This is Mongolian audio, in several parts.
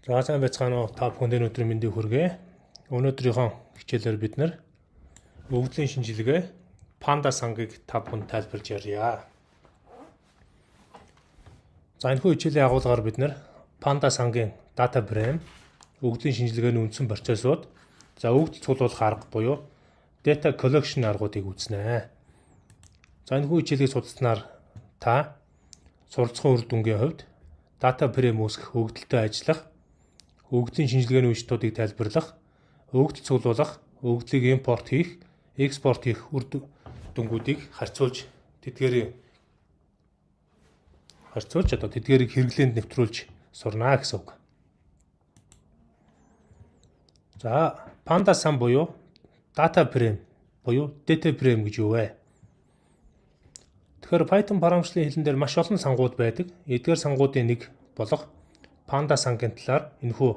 За сайн байцгаана уу та бүхэнд өнөөдрийн мэндийг хүргэе. Өнөөдрийнхөө хичээлээр бид нэр өвгдлийн шинжилгээ панда сангийг та бүхэнд тайлбарлаж ярья. За энэхүү хичээлийн агуулгаар бид нэр панда сангийн дата фрейм, өвгдлийн шинжилгээний үндсэн процессууд, за өвгдөл цуглуулах арга буюу data collection аргуудыг үзнэ. За энэхүү хичээлийг судалснаар та суралцсан үр дүнгийн хувьд дата фрейм үүсгэх, өвгдөлтэй ажиллах, өвгдлийн шинжилгээний үе-шатуудыг тайлбарлах, өвгдөл цуглуулах, өвгдлийг импорт хийх, экспорт хийх үр дүнгуудыг харьцуулж тэдгээрийг хэрэглээнд нэвтрүүлж сурнаа гэсэн үг. За панда сан буюу дата фрейм буюу data frame гэж юу вэ? Тэгэхээр Python програмчлалын хэлэн дээр маш олон сангууд байдаг. Эдгээр сангуудын нэг болох панда сангийн талаар энэхүү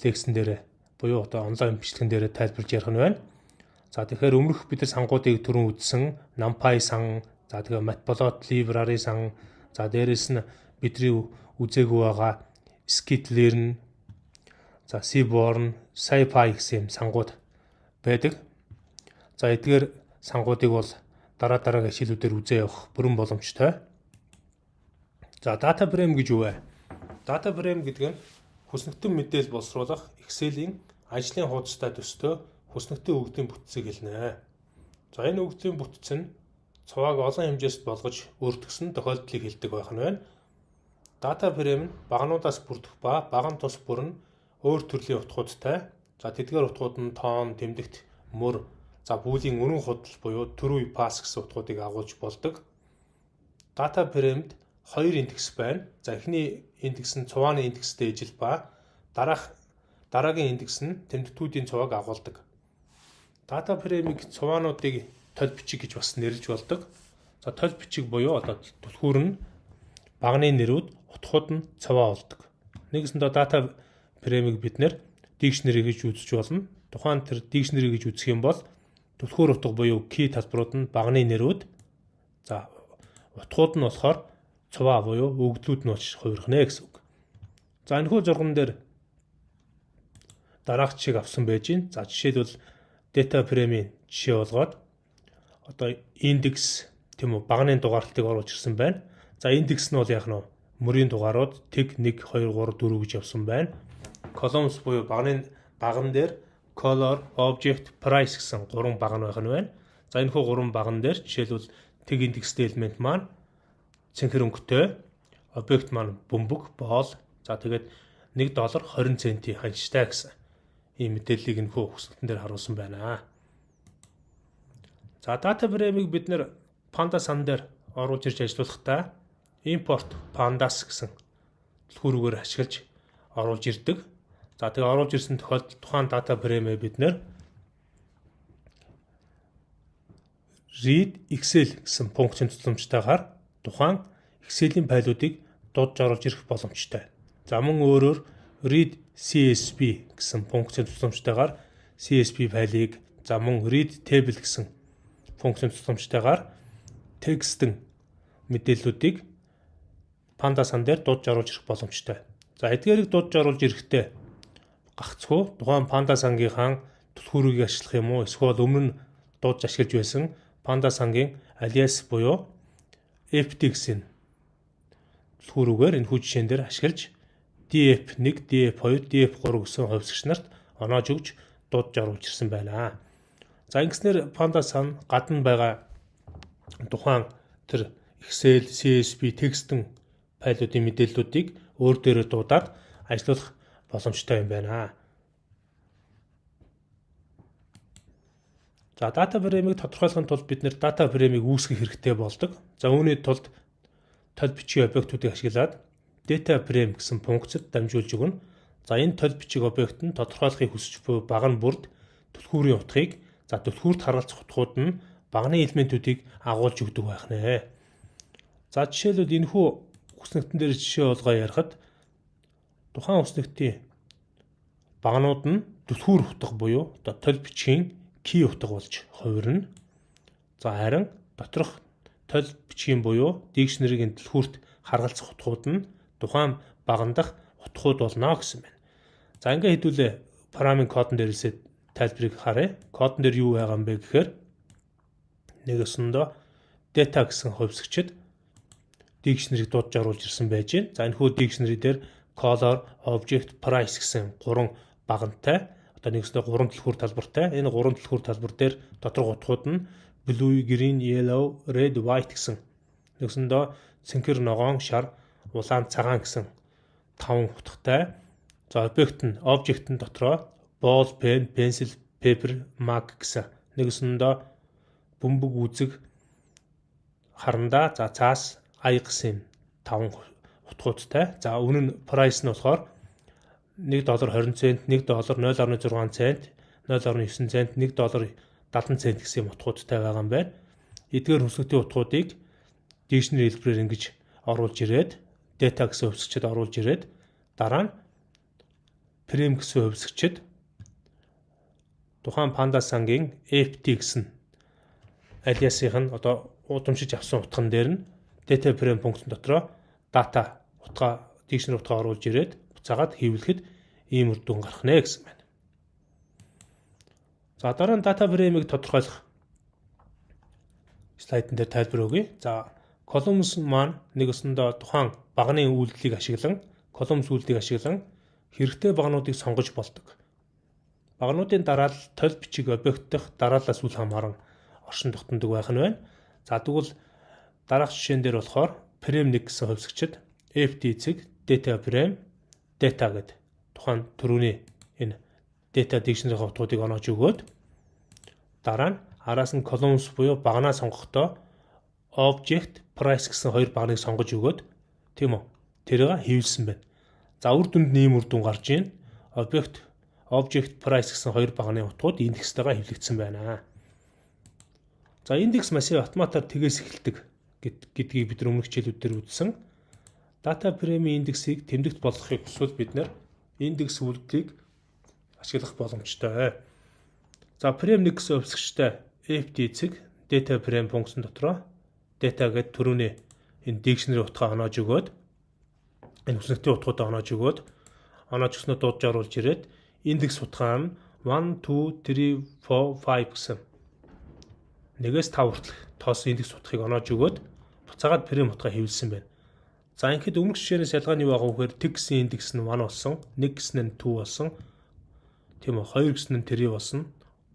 лекцэн дээр буюу одоо онлайн бичлэгэн дээр тайлбарлаж ярих нь байна. За тэгэхээр өмнөх бид нар сангуудыг түрүүн үзсэн NumPy сан, за тэгээ Matplotlib library сан, за дээрэс нь бидний үзээгүй байгаа Skitlearn, за Seaborn, SciPy гэсэн сангууд байдаг. За эдгээр сангуудыг бол дараагийн хичээлүүдээр үзээ явах бүрэн боломжтой. За data frame гэж юу вэ? Data frame гэдэг нь хүснэгтэн мэдээлэл боловсруулах Excel-ийн ажлын хуудастай төстэй хүснэгтэн өвгдлийн бүтцийг хэлнэ. За энэ өвгдлийн бүтц нь цувааг олон хэмжээст болгож өртгсөн тохиолдлыг хэлдэг байх нь байна. Data frame нь багнуудаас бүрдэх ба баган тус бүр нь өөр төрлийн утгуудтай. За тэдгээр утгууд нь тоон, тэмдэгт, мөр, за бүүлийн үнэн худал буюу true pass гэсэн утгуудыг агуулж болдог. Data frame-д хоёр индекс байна. За эхний индекс нь цувааны индекстэй ижил ба дараагийн индекс нь тэмдэгтүүдийн цувааг агуулдаг. Data frame-ийг цуваануудыг толь бичиг гэж бас нэрлэж болдог. За толь бичиг буюу одоо түлхүүр нь багны нэрүүд, утгууд нь цуваа болдог. Нэгэсэндээ data frame-ийг бид нэр dictionary гэж үзэж болно. Тухайн тэр dictionary гэж үзэх юм бол түлхүүр утга буюу key талбарууд нь багны нэрүүд, за утгууд нь болохоор цуваа буюу өвгдлүүд нь болж хувирхнэ гэсэн үг. За энэхүү зурган дээр дараах жишээг авсан байж гин. За жишээлбэл data frame-ийн жишээ болгоод одоо индекс тийм үү багны дугаарлалтыг оруулж ирсэн байна. За индекс нь бол яг нь мөрийн дугаарууд тэг 1 2 3 4 гэж явсан байна. Columns буюу багны баган дээр color, object, price гэсэн 3 баган байх нь байна. За энэхүү 3 баган дээр жишээлбэл тэг индекстэй элемент маань цэнхэр өнгөтэй, объект маань бөмбөг, боол, за тэгээд $1 20 центийн ханштай гэсэн ийм мэдээллийг энэхүү хүсэлтэн дээр харуулсан байна. За data frame-ийг бид нэр panda сан дээр оруулж ирж ажиллуулахдаа import pandas гэсэн түлхүүрээр ашиглаж оруулж ирдэг. За тэгээ оруулж ирсэн тохиолдолд тухайн data frame-ийг бид нэр read Excel гэсэн функцийн тусламжтайгаар тухайн Excel-ийн файлуудыг дуудаж оруулж ирэх боломжтой. За мөн өөрөөр read CSV гэсэн функцийн тусламжтайгаар CSV файлыг, за мөн read table гэсэн функцийн тусламжтайгаар текстэн мэдээллүүдийг panda сан дээр дуудаж оруулж ирэх боломжтой. За эдгээрийг дуудаж оруулж ирэхдээ гагцхүү тухайн panda сангийнхаа түлхүүрийг ашиглах юм уу, эсвэл өмнө нь дуудаж ашиглаж байсан panda сангийн alias буюу FT гэсэн түлхүүрүүгээр энэхүү жишээн дээр ашиглаж df1, df2, df3 гэсэн хувьсгч нарт оноож өгж дуудаж оруулж ирсэн байна. За ингэснээр panda сан гадна байгаа тухайн тэр Excel, CSV, текстэн файлуудын мэдээллүүдийг өөр дээрээ дуудаад ажиллуулах боломжтой юм байна. За data frame-ийг тодорхойлохын тулд бид нэр data frame-ийг үүсгэх хэрэгтэй болдог. За үүний тулд толь бичгийн объектуудыг ашиглаад data frame гэсэн функцэд дамжуулж өгнө. За энэ толь бичиг объект нь тодорхойлохыг хүсч буй багны бүрд түлхүүрийн утгыг, за түлхүүрт харгалзах утгууд нь багны элементүүдийг агуулж өгдөг байх нэ. За жишээлбэл энэхүү хүснэгтэн дээр жишээ олгоо ярихад тухайн хүснэгтийн багнууд нь түлхүүр утга буюу одоо толь бичгийн key утга болж хувирна. За харин доторх толь бичгийн буюу dictionary-гийн түлхүүрт харгалзах утгууд нь тухайн баган дахь утгууд болно гэсэн байна. За ингээ хэдүүлээ программын кодон дээрээсээ тайлбарыг харъя. Кодон дээр юу байгаа юм бэ гэхээр нэг өсөндөө data гэсэн хувьсгчид dictionary-г дуудаж оруулж ирсэн байж байна. За энэ хүү dictionary дээр color, object, price гэсэн 3 багантай одоо нэгсдээ 3 түлхүүр талбартай. Энэ 3 түлхүүр талбар дээр дотор утгууд нь blue, green, yellow, red, white гэсэн нэгсэндээ цэнхэр, ногоон, шар, улаан, цагаан гэсэн 5 утгатай. За object нь дотроо ball, pen, pencil, paper, mark гэсэн нэгсэндээ бөмбөг, үзэг, харандаа, за цаас, ая гэсэн 5 утгуудтай. За үнэ нь price нь болохоор $1.20 цент, $1.0.6 цент, 0.9 цент, $1.70 цент гэсэн утгуудтай байгаа юм байна. Эдгээр хүсэгтийн утгуудыг dictionary хэлбэрээр ингэж оруулж ирээд data гэсэн хувьсгчид оруулж ирээд дараа нь frame гэсэн хувьсгчид тухайн Panda сангийн FT гэсэн алиасыг нь одоо удамшиж авсан утган дээр нь data frame функцэн дотроо data утга dictionary утга оруулж ирээд буцаагаад хийвлэхэд ийм үр дүн гарах нэ гэсэн байна. За дараа нь data frame-ийг тодорхойлох слайдн дээр тайлбар өгье. За columns маань нэг өсөндөө тухайн багны үйлдэлийг ашиглан columns үйлдэлийг ашиглан хэрэгтэй багнуудыг сонгож болдог. Багнуудын дараалал толь бичиг объект дэх дарааллаас үл хамааран оршин тогтнодог байх нь байна. За тэгвэл дараах жишээн дээр болохоор frame 1 гэсэн хувьсгчид FT эцэг data frame data гэдэг тухайн төрөний энэ data dictionary-ийн утгуудыг оноож өгөөд дараа нь араас нь columns буюу багнаа сонгохдоо object price гэсэн хоёр багныг сонгож өгөөд тийм үү тэрийг хийвлсэн байна. За үр дүнд ийм үр дүн гарч ийн object price гэсэн хоёр багны утгууд индекстэйгээ хэвлэгдсэн байна. За индекс массив автоматар тгээс эхэлдэг гэдгийг бид өмнөх хичээлүүдээр үзсэн. Data frame-ийн индексийг тэмдэгт болгохыг хүсвэл бид нэр индекс үйлдэлийг ашиглах боломжтой. За frame 1 гэсэн хувьсгчтай FT эцэг data frame функцэн дотроо data гэдэг төрөний энэ dictionary утгаа оноож өгөөд энэ хүснэгтийн утгуудаа оноож өгөөд оноож өгснөө дуудаж оруулж ирээд индекс утгаа нь 1 2 3 4 5 гэсэн 1-5 хүртэлх тоос индекс утгыг оноож өгөөд буцаагаад frame утгаа хэвлэсэн байна. За ингээд өмнөх жишээнээс ялгаа нь юу байгаа вэ гэхээр тэг гэсэн индекс нь 1 болсон, 1 гэсэн нь 2 болсон. Тийм үү, 2 гэсэн нь 3 болсон,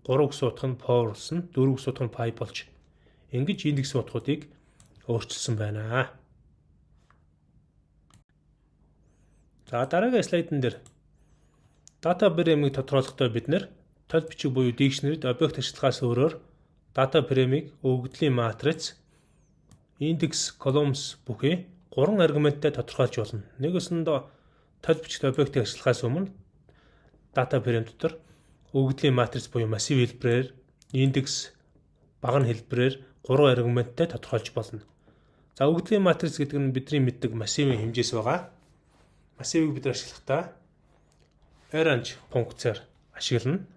3 гэсэн утга нь 4 болсон, 4 гэсэн утга нь 5 болж ингэж индекс утгуудыг өөрчилсөн байна. За дараагийн слайдн дээр data frame-ийг тодорхойлохдоо бид нэр толь бичиг буюу dictionary-д объект ашиглагаас өөрөөр data frame-ийг өгөгдлийн матриц, индекс, columns бүхий 3 аргументтай тодорхойлж болно. Нэг өсөндөө толь бичигт объектыг ашиглахаас өмнө data frame дотор өгөгдлийн матриц буюу массив хэлбэрээр, индекс, багны хэлбэрээр 3 аргументтай тодорхойлж болно. За өгөгдлийн матриц гэдэг нь бидний мэддэг массивын хэмжээс байгаа. Массивыг бид ашиглахдаа arrange функцээр ашиглана.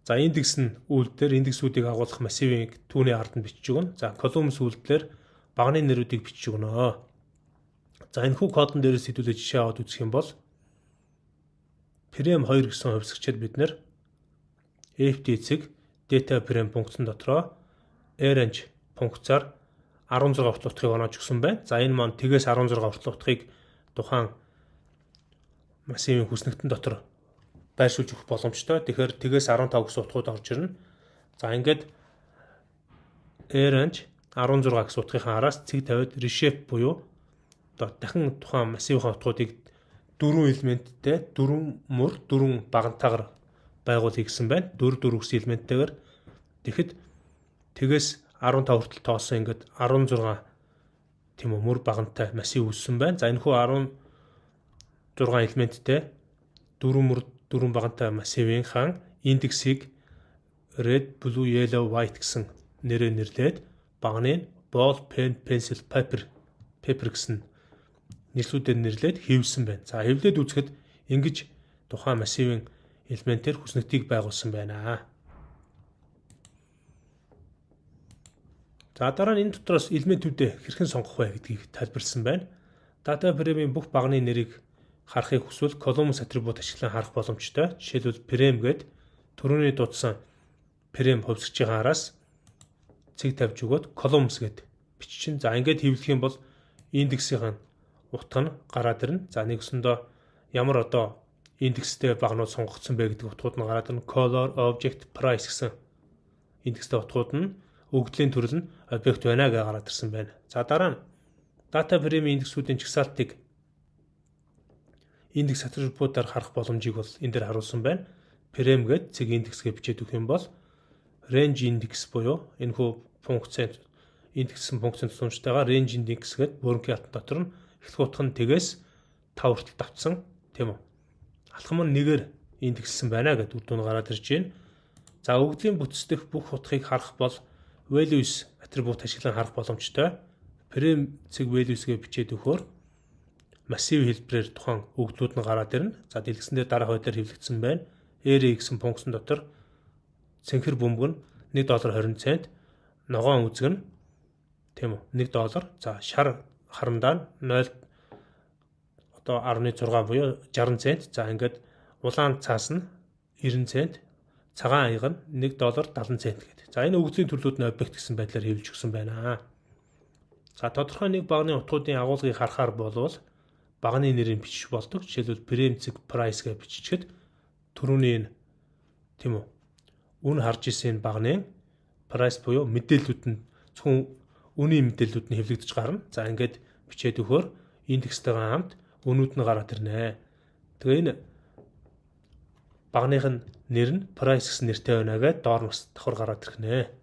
За индекс нь үйлдэлээр индексүүдийг агуулгах массивыг түүний ард нь бичиж өгнө. За columns үйлдэлээр багны нэрүүдийг бичиж өгнө. За энэ хүү кодон дээрээс хэдүүлээ жишээ аваад үзэх юм бол frame 2 гэсэн хувьсгчид бид нэр FT эцэг data frame функцэн дотроо arrange функцаар 16 хүртэл утгыг оноож өгсөн байна. За энэ маань тэгээс 16 хүртэл утгыг тухайн массивын хүснэгтэн дотор байршуулж өгөх боломжтой. Тэгэхээр тэгээс 15 гэсэн утгууд орж ирнэ. За ингээд arrange 16 гэсэн утгынхаа араас цэг тавиад reshape буюу одоо дахин тухайн массивын утгуудыг 4 элементтэй 4 мөр 4 багантайгаар байгуулъя гэсэн байна. 4 гэсэн элементтэйгээр тэгэхэд тэгээс 15 хүртэл тоосон ингээд 16 тийм үү мөр багантай массив үүссэн байна. За энэ хүү 16 элементтэй 4 мөр 4 багантай массивын хаан индексийг red, blue, yellow, white гэсэн нэрээр нэрлээд багны ball, pen, pencil, paper гэсэн нэрлүүдээр нэрлээд хэвлсэн байна. За хэвлээд үзэхэд ингэж тухайн массивын элементээр хүснэгтийг байгуулсан байна. За дараа нь энэ дотроос элементүүдээ хэрхэн сонгох вэ гэдгийг тайлбарлсан байна. Data frame-ийн бүх багны нэрийг харахыг хүсвэл columns атрибут ашиглан харах боломжтой. Жишээлбэл prem гээд түрүүний дуудсан prem хувьсгчийн араас цэг тавьж өгөөд columns гээд биччин. За ингээд хэвлэх юм бол индексийн утга нь гараад ирнэ. За нэгсэндээ ямар одоо индекстэй багнууд сонгогдсон бэ гэдэг утгууд нь гараад ирнэ. Color, object, price гэсэн индекстэй утгууд нь өгдлийн төрөл нь объект байна гэж гараад ирсэн байна. За дараа нь data frame-ийн индексүүдийн чагсаалтыг индекс атрибутаар харах боломжийг бол энэ дээр харуулсан байна. Frame гээд цэг индекс гэж бичээд өгөх юм бол range index буюу энэ хүү функцэд индекссэн функцийн тусламжтайгаар range index гээд бүрэнхийн алтан дотор нь эхлэх утга нь тэгээс 5 хүртэл давтсан тийм үү. Алхам нь нэгээр индекссэн байна гэдэг үр дүн гараад ирж байна. За өгдлийн бүтцдэх бүх утгыг харах бол values атрибут ашиглан харах боломжтой. Frame цэг values гэж бичээд өгөхөөр массив хэлбэрээр тухайн өгдлүүд нь гараад ирнэ. За дэлгэсэн дээр дараах байдлаар хэвлэгдсэн байна. Array гэсэн функцэн дотор цэнхэр бөмбөг нь $1.20, ногоон үзэг нь тийм үү $1. За шар харандаа нь 0.16 буюу 60 цент. За ингээд улаан цаас нь 90 цент, цагаан аяг нь $1.70 гэдэг. За энэ өгдлийн төрлүүд нь объект гэсэн байдлаар хэвлэж өгсөн байна. За тодорхой нэг багны утгуудын агуулгыг харахаар болвол багны нэрийг бичиж болдог. Жишээлбэл frame цэг price гэж биччихэд түрүүний энэ тийм үү үн харж исэн багны price буюу мэдээллүүд нь зөвхөн үнийн мэдээллүүд нь хэвлэгдэж гарна. За ингээд бичээд өгөхөөр индекстэйгээ хамт үнүүд нь гараад ирнэ. Тэгээ энэ багных нь нэр нь price гэсэн нэртэй байна гэдэг доор нас давхар гараад ирнэ.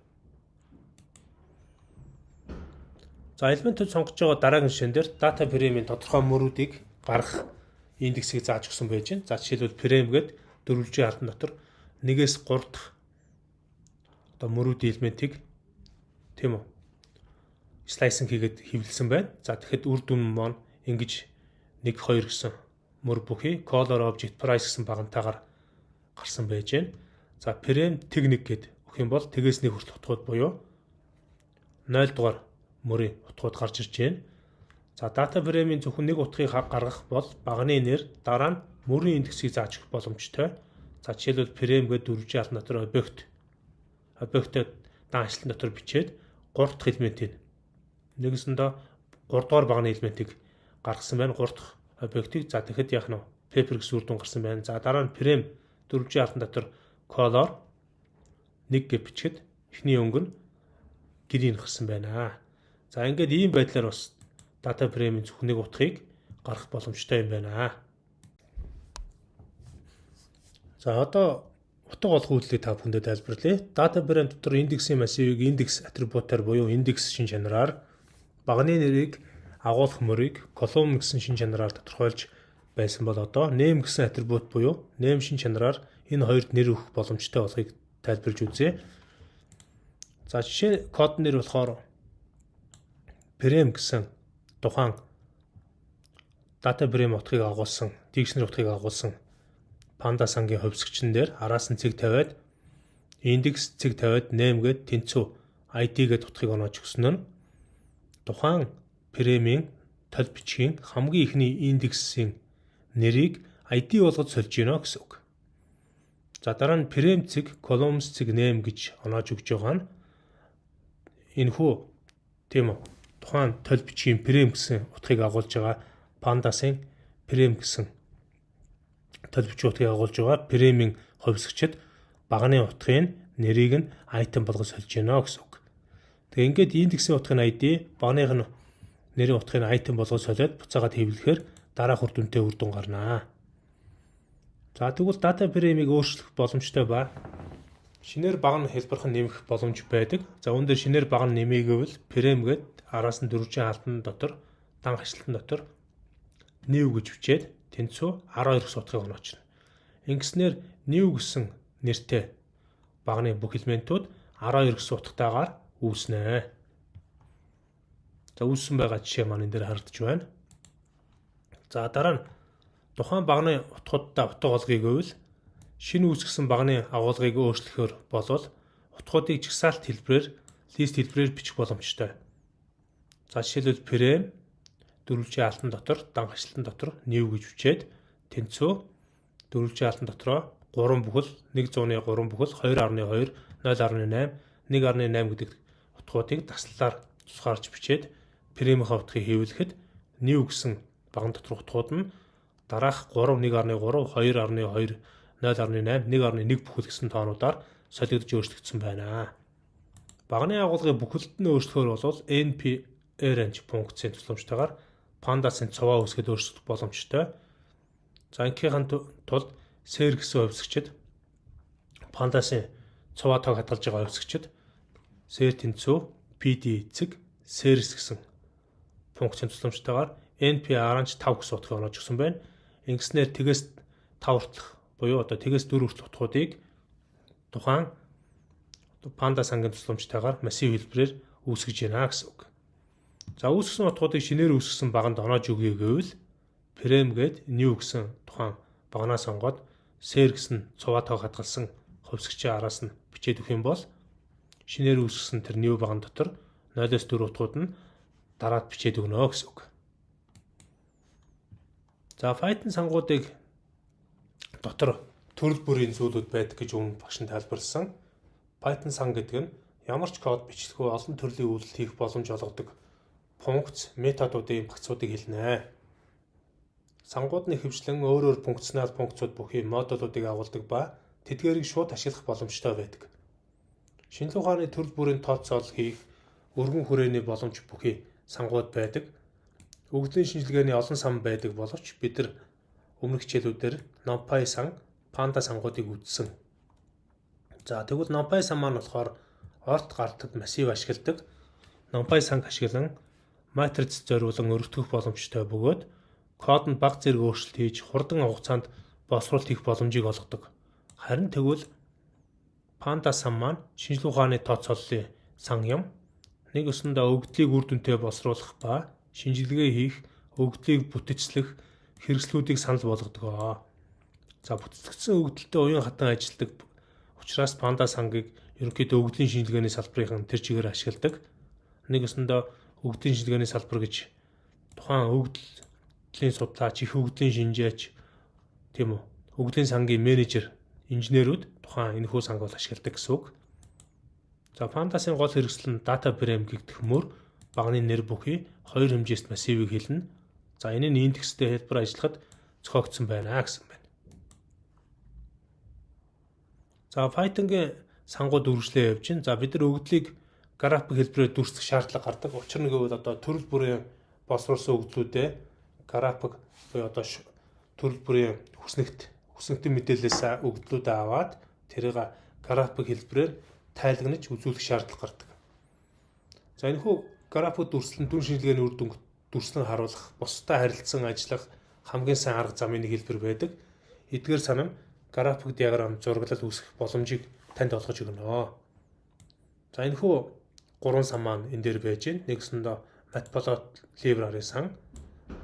За элементүүд сонгож байгаа дараагийн жишээн дээр data frame-ийн тодорхой мөрүүдийг гаргах индексийг зааж өгсөн байж байна. За жишээлбэл frame гээд дөрвөлжийн алтан дотор 1-3 дахь одоо мөрүүдийн элементийг тийм үү слайсинг хийгээд хэвлэлсэн байна. За тэгэхэд үр дүн маань ингэж 1 2 гэсэн мөр бүхий color, object, price гэсэн багантайгаар гарсан байж байна. За frame техник гээд өгөх юм бол тэгээс нэг хүртэл утгууд буюу 0 дугаар мөрийн утгууд гарч ирж байна. За data frame-ийн зөвхөн нэг утгыг гаргах бол багны нэр дараа нь мөрийн индексийг зааж өгөх боломжтой. За жишээлбэл frame гэдэг 4 алтан дотор объектэд дан ашлан дотор бичээд 3 дахь элементийг нэгэсэндээ 3 дугаар багны элементийг гаргасан байна. 3 дахь объектыг за тэгэхэд яах нь paper гэсэн үр дүн гарсан байна. За дараа нь frame 4 алтан дотор color 1 гэж бичгээд эхний өнгө нь грийн гарсан байна. За ингээд ийм байдлаар бас data frame-ийн зөвхөн нэг утгыг гаргах боломжтой юм байна. За одоо утга олох үйлдэлийг та бүхэндээ тайлбарлая. Data frame дотор индексийн массивыг индекс атрибутаар буюу индекс шин чанараар, багны нэрийг агуулах мөрийг column гэсэн шин чанараар тодорхойлж байсан бол одоо name гэсэн атрибут буюу name шин чанараар энэ хоёрт нэр өгөх боломжтой болохыг тайлбарлаж үзье. За жишээ код нэр болохоор frame гэсэн тухайн data frame утгыг агуулсан, dictionary утгыг агуулсан panda сангийн хувьсгчэн дээр араас нь цэг тавиад индекс цэг тавиад name гээд тэнцүү ID гээд утгыг оноож өгсөн нь тухайн frame-ийн тол бичгийн хамгийн ихний индексийн нэрийг ID болгож сольж гинэ гэсэн үг. За дараа нь frame цэг columns цэг name гэж оноож өгж байгаа нь энэхүү тийм үү тухайн тол бичгийн frame гэсэн утгыг агуулж байгаа pandas-ын frame гэсэн тол бичгийн утгыг агуулж байгаа frame-ийн хувьсгчид багны утгын нэрийг нь item болгож сольж гинэ гэсэн үг. Тэгээ ингээд индексийн утгын ID багных нь нэрийн утгыг item болгож солиод буцаагаад хэвлэхээр дараах үр дүнтэй үр дүн гарнаа. За тэгвэл data frame-ийг өөрчлөх боломжтой ба шинээр баг нь хэлбэрхэн нэмэх боломж байдаг. За үүн дээр шинээр баг нь нэмээгэвэл frame гээд араас нь 4 алтан дотор дан хашлтан дотор new гэж бичээд тэнцүү 12 гэсэн утгыг оноочно. Ингэснээр new гэсэн нэртэй багны бүх элементүүд 12 гэсэн утгатайгаар үүснэ. За үүссэн байгаа жишээ маань энэ дээр харагдаж байна. За дараа нь тухайн багны утгуудтай утга олгыг гэвэл шинэ үүсгэсэн багны агуулгыг өөрчлөхөөр болвол утгуудыг жагсаалт хэлбэрээр лист хэлбэрээр бичих боломжтой. За жишээлбэл frame 4 алтан дотор дан хашлтан дотор new гэж бичээд тэнцүү дөрвөлжин алтан дотроо 3 бүхэл 100-ны 3 бүхэл 2.2 0.8 1.8 гэдэг утгуудыг таслалаар тусгаарч бичээд премийнхаа утгыг хэвлэхэд new гэсэн баган доторх утгууд нь дараах 3 1.3 2.2 0.8 1.1 бүхэл гэсэн тоонуудаар солигдож өөрчлөгдсөн байна. Баганы агуулгын бүхэлд нь өөрчлөхөр бол NP-range функцийн тусламжтайгаар pandas-ын цуваа үүсгэхэд өөрчлөх боломжтой. За ингээхийн тулд ser гэсэн хувьсгчид pandas-ын цуваа тоог хадгалж байгаа хувьсгчид ser тэнцүү PD эцэг series гэсэн функцийн тусламжтайгаар NP-range 5 гэсэн утгыг оноож өгсөн байна. Ингэснээр тэгээс 5 хүртэлх буюу одоо тэгээс 4 хүртэлх утгуудыг тухайн pandas ангийн тусламжтайгаар массив хэлбэрээр үүсгэж байна гэсэн үг. За үүсгэсэн утгуудыг шинээр үүсгэсэн баганд оноож өгье гэвэл frame гээд new гэсэн тухайн багнаас сонгоод ser гэсэн цуваа тоог хадгалсан хувьсгчийн араас нь бичээд өгөх юм бол шинээр үүсгэсэн тэр new баган дотор 0-4 утгууд нь дараад бичээд өгнө гэсэн үг. За Python сангуудыг дотор төрөл бүрийн зүйлүүд байдаг гэж өмнө багш нь тайлбарласан. Python сан гэдэг нь ямар ч код бичлэхүй олон төрлийн үйлдэл хийх боломж олгодог функц, методуудын багцуудыг хэлнэ. Сангуудны хэвшлэн өөр функционал функцууд бүхий модулуудыг агуулдаг ба тэдгээрийг шууд ашиглах боломжтой байдаг. Шинжлэх ухааны төрөл бүрийн тооцоол хийх, өргөн хүрээний боломж бүхий сангууд байдаг. Өгөгдлийн шинжилгээний олон сан байдаг боловч бид нар өмнөх хичээлүүдээр NumPy сан, Pandas сангуудыг үзсэн. За тэгвэл NumPy сан маань болохоор орт гартад массив ашигладаг. NumPy санг ашиглан матриц зориулан өргөдөх боломжтой бөгөөд код нь бага зэрэг өөрчлөлт хийж хурдан хугацаанд боловсруулалт хийх боломжийг олгодог. Харин тэгвэл Pandas сан маань шинжлэх ухааны тооцооллын сан юм. Нэг өсөндөө өгөгдлийг үр дүнтэй боловсруулах ба шинжилгээ хийх, өгөгдлийг бүтцлэх хэрэгслүүдийг санал болгодог. За бүтцлэгдсэн өгөгдөлтөд уян хатан ажилладаг учраас Pandas сангийг ерөнхийдөө өгөгдлийн шинжилгээний салбарын тэр чигээр ашигладаг. Нэг өсөндөө өгөгдлийн шинжилгээний салбар гэж тухайн өгөгдлийн судлаач, их өгөгдлийн шинжээч, тийм үү? Өгөгдлийн сангийн менежер, инженерүүд тухайн энэхүү санг бол ашигладаг гэсэн үг. За Pandas-ын гол хэрэгсэл нь data frame гэгдэх мөр багны нэр бүхий хоёр хэмжээст массивыг хэлнэ. За энэ нь индекстэй хэлбэр ажиллахад зохиогдсон байна гэсэн байна. За Python-гийн сангууд үргэлжлээ явж байна. За бид нар өгөгдлийг график хэлбэрээр дүрслэх шаардлага гардаг. Учир нь гэвэл одоо төрөл бүрийн боловсруулсан өгөгдлүүдээ график буюу одоо төрөл бүрийн хүснэгтэн мэдээлэлээс өгөгдлүүдээ аваад тэрийг график хэлбэрээр тайлагнаж үзүүлэх шаардлага гардаг. За энэхүү график дүрслэл нь дүн шинжилгээний үр дүнг дүрслэн харуулах, бусдад харилцан ажиллах хамгийн сайн арга замын нэг хэлбэр байдаг. Эдгээр санам график диаграм зураглал үүсгэх боломжийг танд олгож өгнө. За энэхүү 3 сан маань энэ дээр байж байна. Нэгсэндээ Matplotlib сан,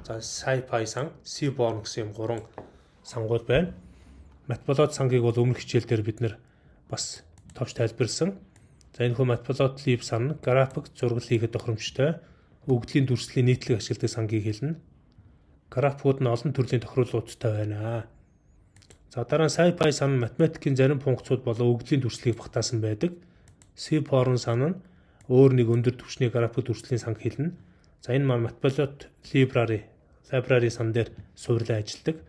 за SciPy сан, Seaborn гэсэн юм 3 сангууд байна. Matplotlib сангийг бол өмнөх хичээл дээр бид нэр бас товч тайлбарлсан. За энэхүү Matplotlib сан нь график зураглал хийхэд тохиромжтой өгөгдлийн дүрслэлийн нийтлэг ашигладаг сангийг хэлнэ. Графикууд нь олон төрлийн тохируулгуудтай байна. За дараа нь SciPy сан нь математикийн зарим функцууд болон өгөгдлийн дүрслэлийг багтаасан байдаг. Seaborn сан нь өөр нэг өндөр түвшний график дүрслэлийн санг хэлнэ. За энэ маань Matplotlib library сан дээр суурилан ажилладаг.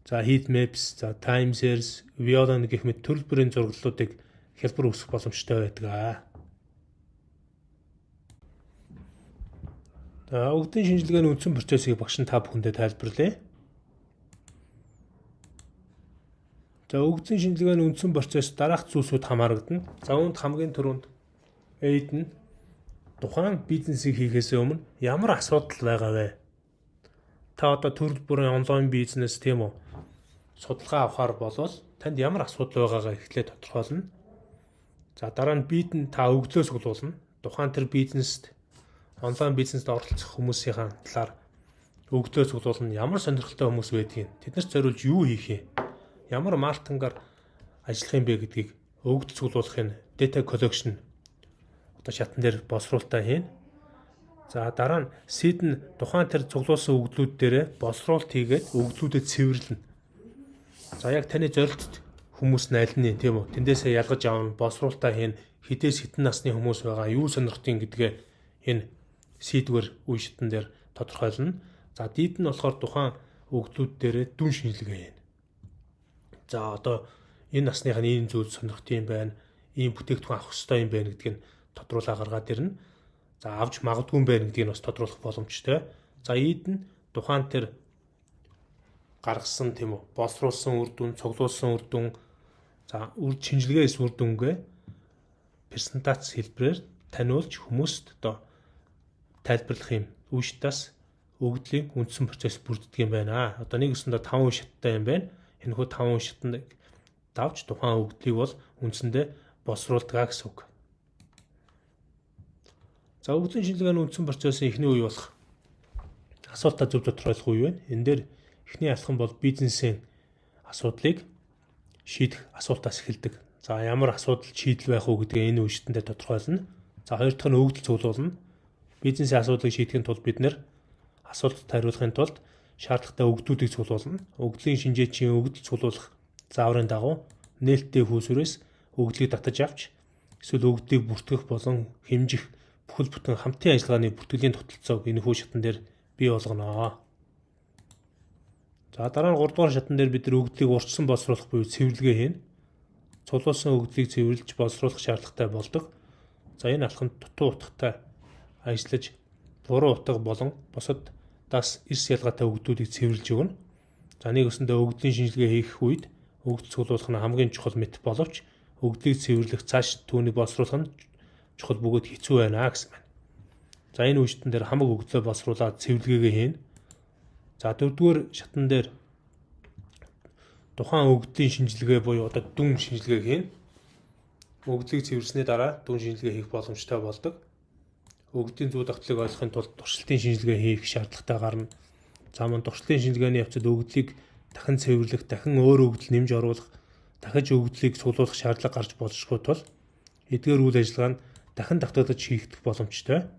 За heat maps, за time series, violin гэх мэт төрөл бүрийн зураглалуудыг хэлбэр үүсгэх боломжтой байдаг. За өгөгдлийн шинжилгээний үндсэн процессыг багш нь та бүхэндээ тайлбарлая. За өгөгдлийн шинжилгээний үндсэн процесс дараах зүйлсүүд хамаарагдана. За үүнд хамгийн түрүүнд aid нь тухайн бизнесийг хийхээс өмнө ямар асуудал байгаа вэ? Та одоо төрөл бүрийн онлайн бизнес тийм үү? Судалгаа авахар болвол танд ямар асуудал байгаагаа эхлээд тодорхойлно. За дараа нь бид та өгдлөөс гулуулна. Тухайн тэр бизнест онлайн бизнест оролцох хүмүүсийн талаар өгдлөөс гулуулна. Ямар сонирхолтой хүмүүс байдгийг, тэднэрт зориулж юу хийх юм? Ямар маркетингаар ажиллах юм бэ гэдгийг өгдөл цуглуулахын data collection одоо шатан дээр боловсруулалтаа хийн. За дараа нь seed нь тухайн тэр цуглуулсан өгдлүүд дээрээ боловсруулалт хийгээд өгдлүүдэд цэвэрлэнэ. За яг таны зорилт хүмүүс нь аль нь тийм үү? Тэндээсээ ялгаж авна, боловсруулалтаа хийн, хідээс хитэн насны хүмүүс байгаа, юу сонирхтын гэдгээ энэ seed-гээр үе шатн дээр тодорхойлно. За дид нь болохоор тухайн өгдлүүд дээрээ дүн шинжилгээ хийн. За одоо энэ насных нь ийм зүйл сонирхт юм байна, ийм бүтээгдэхүүн авах хэрэгтэй юм байна гэдгийг тодруулаа гаргаад ирнэ. За авч магадгүй юм байна гэдгийг бас тодруулах боломжтой. За ийд нь тухайн тэр гаргасан тийм үү, боловсруулсан үр дүн, цуглуулсан үр дүн, за үр шинжилгээс үр дүнгээ презентац хэлбэрээр таниулж хүмүүст одоо тайлбарлах юм. Үе шатаас өгдлийн үндсэн процесс бүрддэг юм байна. Одоо нэг өсөндөө 5 үе шаттай юм байна. Энэхүү 5 үе шатанд давж тухайн өгдлийг бол үндсэндээ боловсруулдаг гэсэн үг. За өгдлийн шинжилгээний үндсэн процессын эхний үе болох асуултаа зөв тодорхойлох үе байна. Энэ дээр эхний алхам бол бизнесийн асуудлыг шийдэх асуултаас эхэлдэг. За ямар асуудал шийдэл байх уу гэдгээ энэ үе шатнд тодорхойлно. За хоёр дахь нь өгдөл цуглуулна. Бизнесийн асуудлыг шийдэхин тулд бид нэр асуултад хариулахын тулд шаардлагатай өгдлүүдийг цуглуулна. Өгдлийн шинжээчийн өгдөл цуглуулах зааврын дагуу нээлттэй хүйсвэрээс өгдлийг татаж авч эсвэл өгдлийг бүртгэх болон хэмжих бүхэл бүтэн хамтын ажиллагааны бүртгэлийн тогтолцоог энэхүү шатн дээр бий болгоно. За дараа нь 3 дугаар шатн дээр бид нар өгдлийг урьдчилан боловсруулах буюу цэвэрлэгээ хийн. Цуглуулсан өгдлийг цэвэрлж боловсруулах шаардлагатай болдог. За энэ алхамд дутуу утгатай ажиллаж буруу утга болон бусадаас эрс ялгаатай өгдлүүдийг цэвэрлж өгнө. За нэг өсөндөө өгдлийн шинжилгээ хийх үед өгдөл цуглуулах нь хамгийн чухал мэт боловч өгдлийг цэвэрлэх цааш түүнийг боловсруулах нь чухал бөгөөд хэцүү байна гэсэн байна. За энэ үе шатн дээр хамаг өгдлөө боловсруулаад цэвэрлэгээ хийн. За 4-р шатн дээр тухайн өгдлийн шинжилгээ буюу одоо дүн шинжилгээ хийн. Өгдлийг цэвэрснээ дараа дүн шинжилгээ хийх боломжтой болдог. Өгдлийн зүй давтлыг ойлгохын тулд туршилтын шинжилгээ хийх шаардлагатай гарна. За мөн туршилтын шинжилгээний явцад өгдлийг дахин цэвэрлэх, дахин өөр өгдөл нэмж оруулах, дахиж өгдлийг цуглуулах шаардлага гарч болшгүй тул эдгээр үйл ажиллагаа нь дахин давтагдаж хийгдэх боломжтой.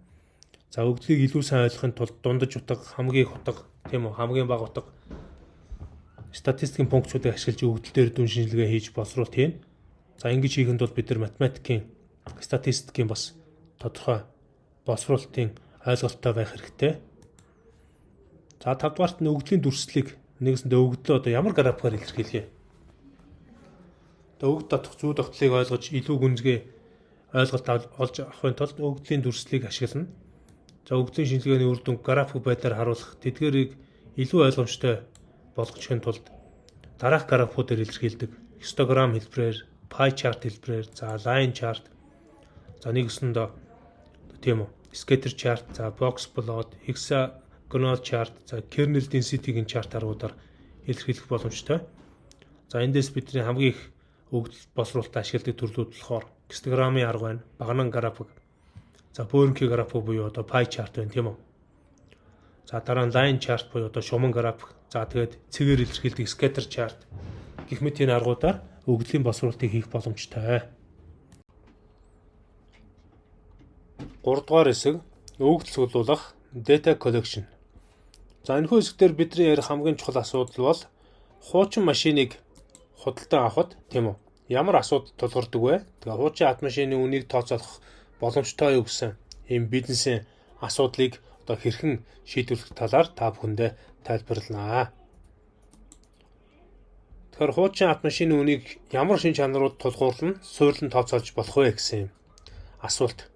За өгдлийг илүү сайн ойлгохын тулд дундаж утга, хамгийн их утга, тийм үү, хамгийн бага утга статистикийн функцүүдийг ашиглаж өгдөл дээр дүн шинжилгээ хийж боловсруулалт хийн. За ингэж хийхэд бол бид нар математикийн, статистикийн бас тодорхой боловсруулалтын ойлголттой байх хэрэгтэй. За 5 дугаарт нь өгдлийн дүрслэлийг нэгэсэндээ өгдлөө одоо ямар графикаар илэрхийлье. Одоо өгд татах зүй давтлыг ойлгож илүү гүнзгий ойлголт олж авахын тулд өгдлийн дүрслэлийг ашиглана. За өгдлийн шинжилгээний үр дүн график байдлаар харуулах тэдгээрийг илүү ойлгомжтой болгохын тулд дараах графикуудаар илэрхийлдэг. Хистограмм хэлбэрээр, pie chart хэлбэрээр, за line chart, за нэгэсэндээ тийм үү, scatter chart, за box plot, hexagonal chart, за kernel density-гийн chart аргуудаар илэрхийлэх боломжтой. За эндээс бидний хамгийн их өгдөл боловсруулалтад ашигладаг төрлүүд болохоор гистограммын арга байна, багнан график, за бөөрнкийн график буюу одоо pie chart байна тийм үү. За дараа нь line chart буюу одоо шуман график, за тэгээд цэгээр илэрхийлдэг scatter chart гэх мэт энэ аргуудаар өгдлийн боловсруулалтыг хийх боломжтой. 3 дугаар хэсэг өгдөл цуглуулах data collection. За энэхүү хэсгээр бидний ярих хамгийн чухал асуудал бол хуучин машиныг худалдан авахд тийм үү, ямар асуудал тулгардаг вэ? Тэгээ хуучин ад машины үнийг тооцоолох боломжтой юу гэсэн ийм бизнесийн асуудлыг одоо хэрхэн шийдвэрлэх талаар та бүхэндээ тайлбарланаа. Тэгэхээр хуучин ад машины үнийг ямар шин чанарууд тулгуурлан суурлан тооцоолж болох вэ гэсэн асуулт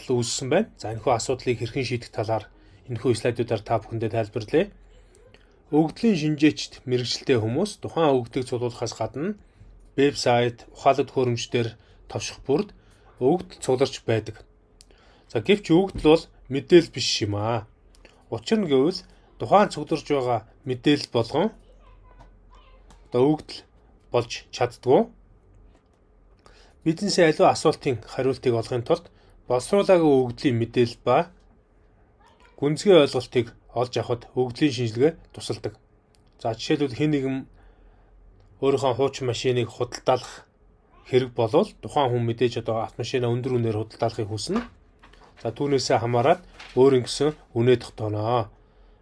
үүссэн байна. За энэхүү асуудлыг хэрхэн шийдэх талаар энэхүү слайдуудаар та бүхэндээ тайлбарлая. Өгдлийн шинжээчд мэргэжилтэй хүмүүс тухайн өгдлийг цуглуулахаас гадна вебсайт, ухаалаг төхөөрөмждөр товших бүрд өгдөл цугларч байдаг. За гэвч өгдөл бол мэдээлэл биш юм аа. Учир нь гэвэл тухайн цугларч байгаа мэдээлэл болгон одоо өгдөл болж чаддгүй. Бизнесийн аливаа асуултын хариултыг олохын тулд боловсруулаагүй өгдлийн мэдээлэл ба гүнзгий ойлголтыг олж авахд өгдлийн шинжилгээ тусалдаг. За жишээлбэл хэн нэгэн өөрийнхөө хуучин машиныг худалдаалах хэрэг болвол тухайн хүн мэдээж одоо автомашинаа өндөр үнээр худалдаалахыг хүснэ. За түүнээсээ хамаарат өөрийн гэсэн үнэ тогтооно.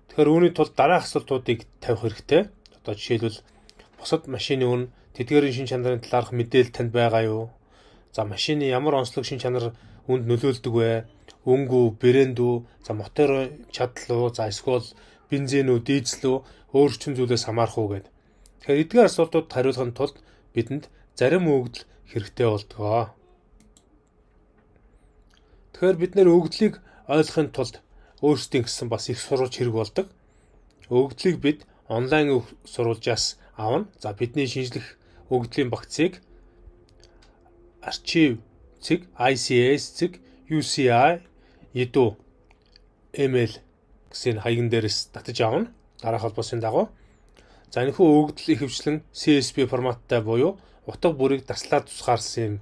Тэгэхээр үүний тулд дараах асуултуудыг тавих хэрэгтэй. Одоо жишээлбэл бусад машины үн, тэдгээрийн шин чанарын талаарх мэдээлэл танд байгаа юу? За машины ямар онцлог шин чанар үнд нөлөөлдөг вэ? Өнгө, брэнд үү, за моторын чадал уу, за эсвэл бензин үү, дизель үү, өөр хүчин зүйлээс хамаарах уу гэдэг. Тэгэхээр эдгээр асуултууд хариулахын тулд бидэнд зарим өгөгдөл хэрэгтэй болдог. Тэгэхээр бид нэр өгөгдлийг ойлгохын тулд өөрсдийн гэсэн бас их сурвалж хэрэг болдог. Өгөгдлийг бид онлайн сурвалжаас авна. За бидний шинжлэх өгөгдлийн багцыг Archive цэг, ICS цэг, UCI, EDU, ML гэсэн хаягн дээрээс татаж авна. Дараах холбоосын дагуу. За энэхүү өгөгдөл ихэвчлэн CSV форматтай буюу утга бүрийг таслаад тусгаарсан юм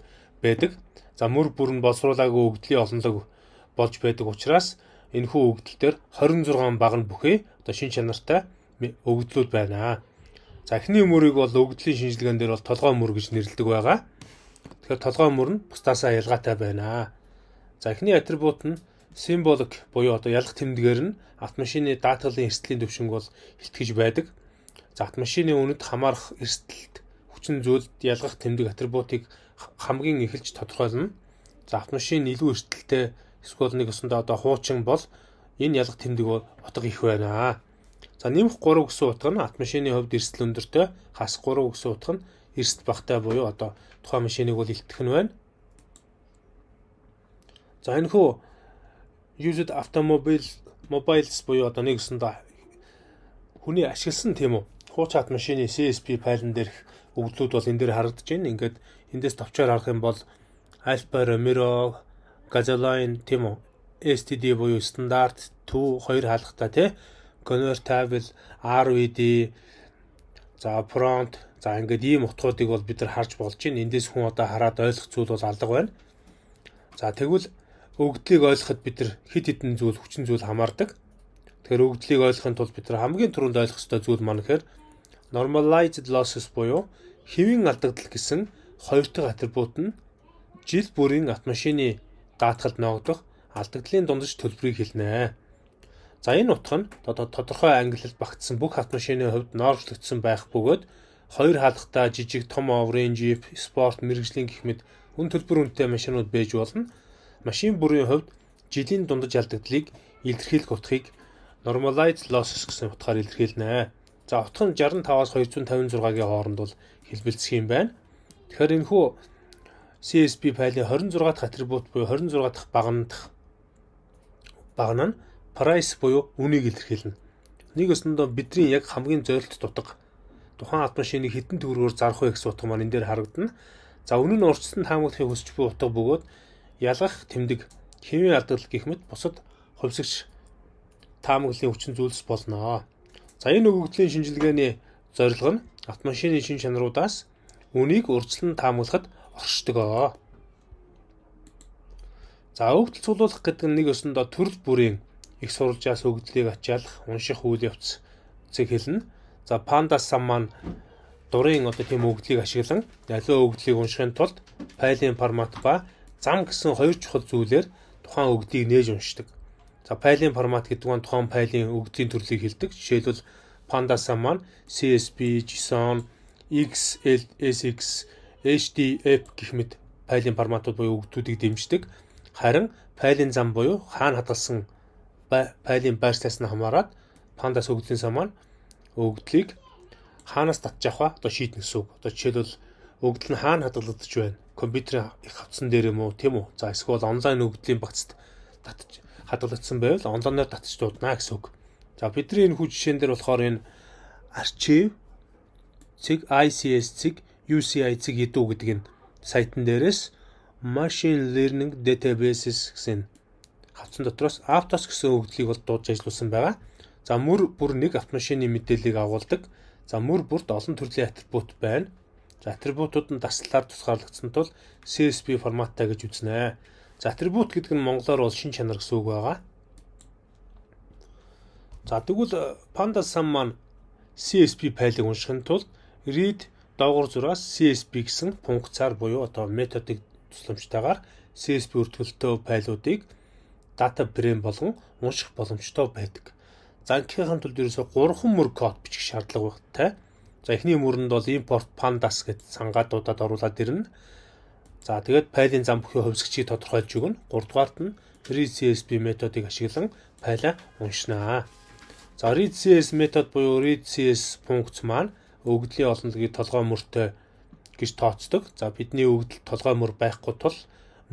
байдаг. За мөр бүр нь боловсруулаагүй өгөгдлийн олонлог болж байдаг учраас энэхүү өгөгдөл дээр 26 баг нь бүхий одоо шин чанартай өгөгдлүүд байна. За эхний мөрийг бол өгөгдлийн шинжилгээнд дээр бол толгой мөр гэж нэрлэдэг байгаа. Тэгэхээр толгой мөр нь бусдаасаа ялгаатай байна. За эхний атрибут нь symbolic буюу одоо ялах тэмдгээр нь автомашины даатгалын эрсдлийн төвшинг бол илтгэж байдаг. За автомашины үнэт хамаарах эрсдэлт хүчин зүйлд ялгах тэмдэг атрибутыг хамгийн эхэлж тодорхойлно. За автомашин илүү эрсдэлтэй эсвэл нэг өсөндөө одоо хуучин бол энэ ялах тэмдэг утга их байна. За нэмэх 3 гэсэн утга нь автомашины хувьд эрсдэл өндөртэй, хасах 3 гэсэн утга нь эрсдэл багатай буюу одоо тухайн машиныг бол илтгэх нь байна. За энэхүү used automobiles буюу одоо нэг өсөндөө хүний ашигласан тийм үү хуучин автомашины CSV файлн дээрх өгөгдлүүд бол энэ дээр харагдаж байна. Ингээд эндээс товчоор харах юм бол Alfa Romeo, Gasoline тийм үү STD буюу стандарт 2 хаалгатай тий Convertible, RVD, за Front, за ингээд ийм утгуудыг бол бид нар харж болж байна. Эндээс хүн одоо хараад ойлгох зүйл бол алга байна. За тэгвэл өгөгдлийг ойлгоход бид нар хэд хэдэн зүйл, хүчин зүйл хамаардаг. Тэгэхээр өгөгдлийг ойлгохын тулд бид нар хамгийн түрүүнд ойлгох ёстой зүйл маань гэхээр normalized losses буюу хэвийн алдагдал гэсэн хоёр дахь атрибут нь жил бүрийн автомашины даатгалд ногдох алдагдлын дундаж төлбөрийг хэлнэ. За энэ утга нь тодорхой ангиллалд багтсан бүх автомашины хувьд нормчлогдсон байх бөгөөд хоёр хаалгатай жижиг том оврын Jeep, спорт, мэргэжлийн гэх мэт үн төлбөр үнэтэй машинууд байж болно. Машин бүрийн хувьд жилийн дундаж алдагдлыг илэрхийлэх утгыг normalized losses гэсэн утгаар илэрхийлнэ. За утга нь 65-аас 256-гийн хооронд бол хэлбэлцэх юм байна. Тэгэхээр энэхүү CSV файлын 26 дахь атрибут буюу 26 дахь баг нь price буюу үнийг илэрхийлнэ. Нэг өсөндөө бидний яг хамгийн зорилт дутга тухайн автомашиныг хэдэн төгрөгөөр зарах вэ гэсэн утга маань энэ дээр харагдана. За үнэн нь урьдчилан таамаглахыг хүсч буй утга бөгөөд ялгах тэмдэг, хэвийн алдагдлал гэх мэт бусад хувьсагч таамаглалын хүчин зүйлс болно. За энэ өгөгдлийн шинжилгээний зорилго нь автомашины шин чанаруудаас үнийг урьдчилан таамаглахад оршдог. За өгөгдөл цуглуулах гэдэг нь нэг өсөндөө төрөл бүрийн их сурвалжаас өгөгдлийг ачаалах, унших үйл явц зэг хэлнэ. За PandaSum маань дурын одоо тийм өгөгдлийг ашиглан аливаа өгөгдлийг уншихын тулд файлын формат ба зам гэсэн хоёр чухал зүйлээр тухайн өгөгдлийг нээж уншдаг. За файлын формат гэдэг нь тухайн файлын өгөгдлийн төрлийг хэлдэг. Жишээлбэл PandaSum маань CSV, JSON, XLSX, HDF гэх мэт файлын форматууд буюу өгөгдлүүдийг дэмждэг. Харин файлын зам буюу хаана хадгалсан файлын байршлаас нь хамаарат Pandas өгөгдлийн сам маань өгөгдлийг хаанаас татж авах одоо шийднэ гэсэн үг. Одоо жишээлбэл өгөгдөл нь хаана хадгалагдаж байна? Компьютерийн их хавцсан дээр юм уу, тийм үү? За эсвэл онлайн өгөгдлийн багцад татж хадгалагдсан байвал онлайнаар татж дуудана гэсэн үг. За бидний энэ хүү жишээн дээр болохоор энэ Archive цэг, ICS цэг, UCI цэг EDU гэдэг энэ сайтн дээрээс Machine Learning Databases гэсэн хавцсан дотроос Aptos гэсэн өгөгдлийг бол дуудаж ажиллуулсан байгаа. За мөр бүр нэг автомашины мэдээллийг агуулдаг. За мөр бүрд олон төрлийн атрибут байна. За атрибутууд нь таслалаар тусгаарлагдсан тул CSV форматтай гэж үзнэ. За атрибут гэдэг нь монголоор бол шин чанар гэсэн үг байгаа. За тэгвэл PandaSum маань CSV файлыг уншихын тулд read доогуур зураас CSV гэсэн функцаар буюу одоо методыг тусламжтайгаар CSV өртгөлтөө файлуудыг дата фрейм болгон унших боломжтой байдаг. За ингээхийн тулд ерөөсө 3 мөр код бичих шаардлага багтай. За эхний мөрөнд бол import pandas гэдэг сангаадуудад оруулаад ирнэ. За тэгээд файлын зам бүхий хувьсгчийг тодорхойлж өгнө. 3 дугаарт нь read CSV методыг ашиглан файлаа уншнаа. За read CS метод буюу read CS функц маань өгөгдлийн олонлогийг толгой мөртэй гэж тооцдог. За бидний өгөгдөл толгой мөр байхгүй тул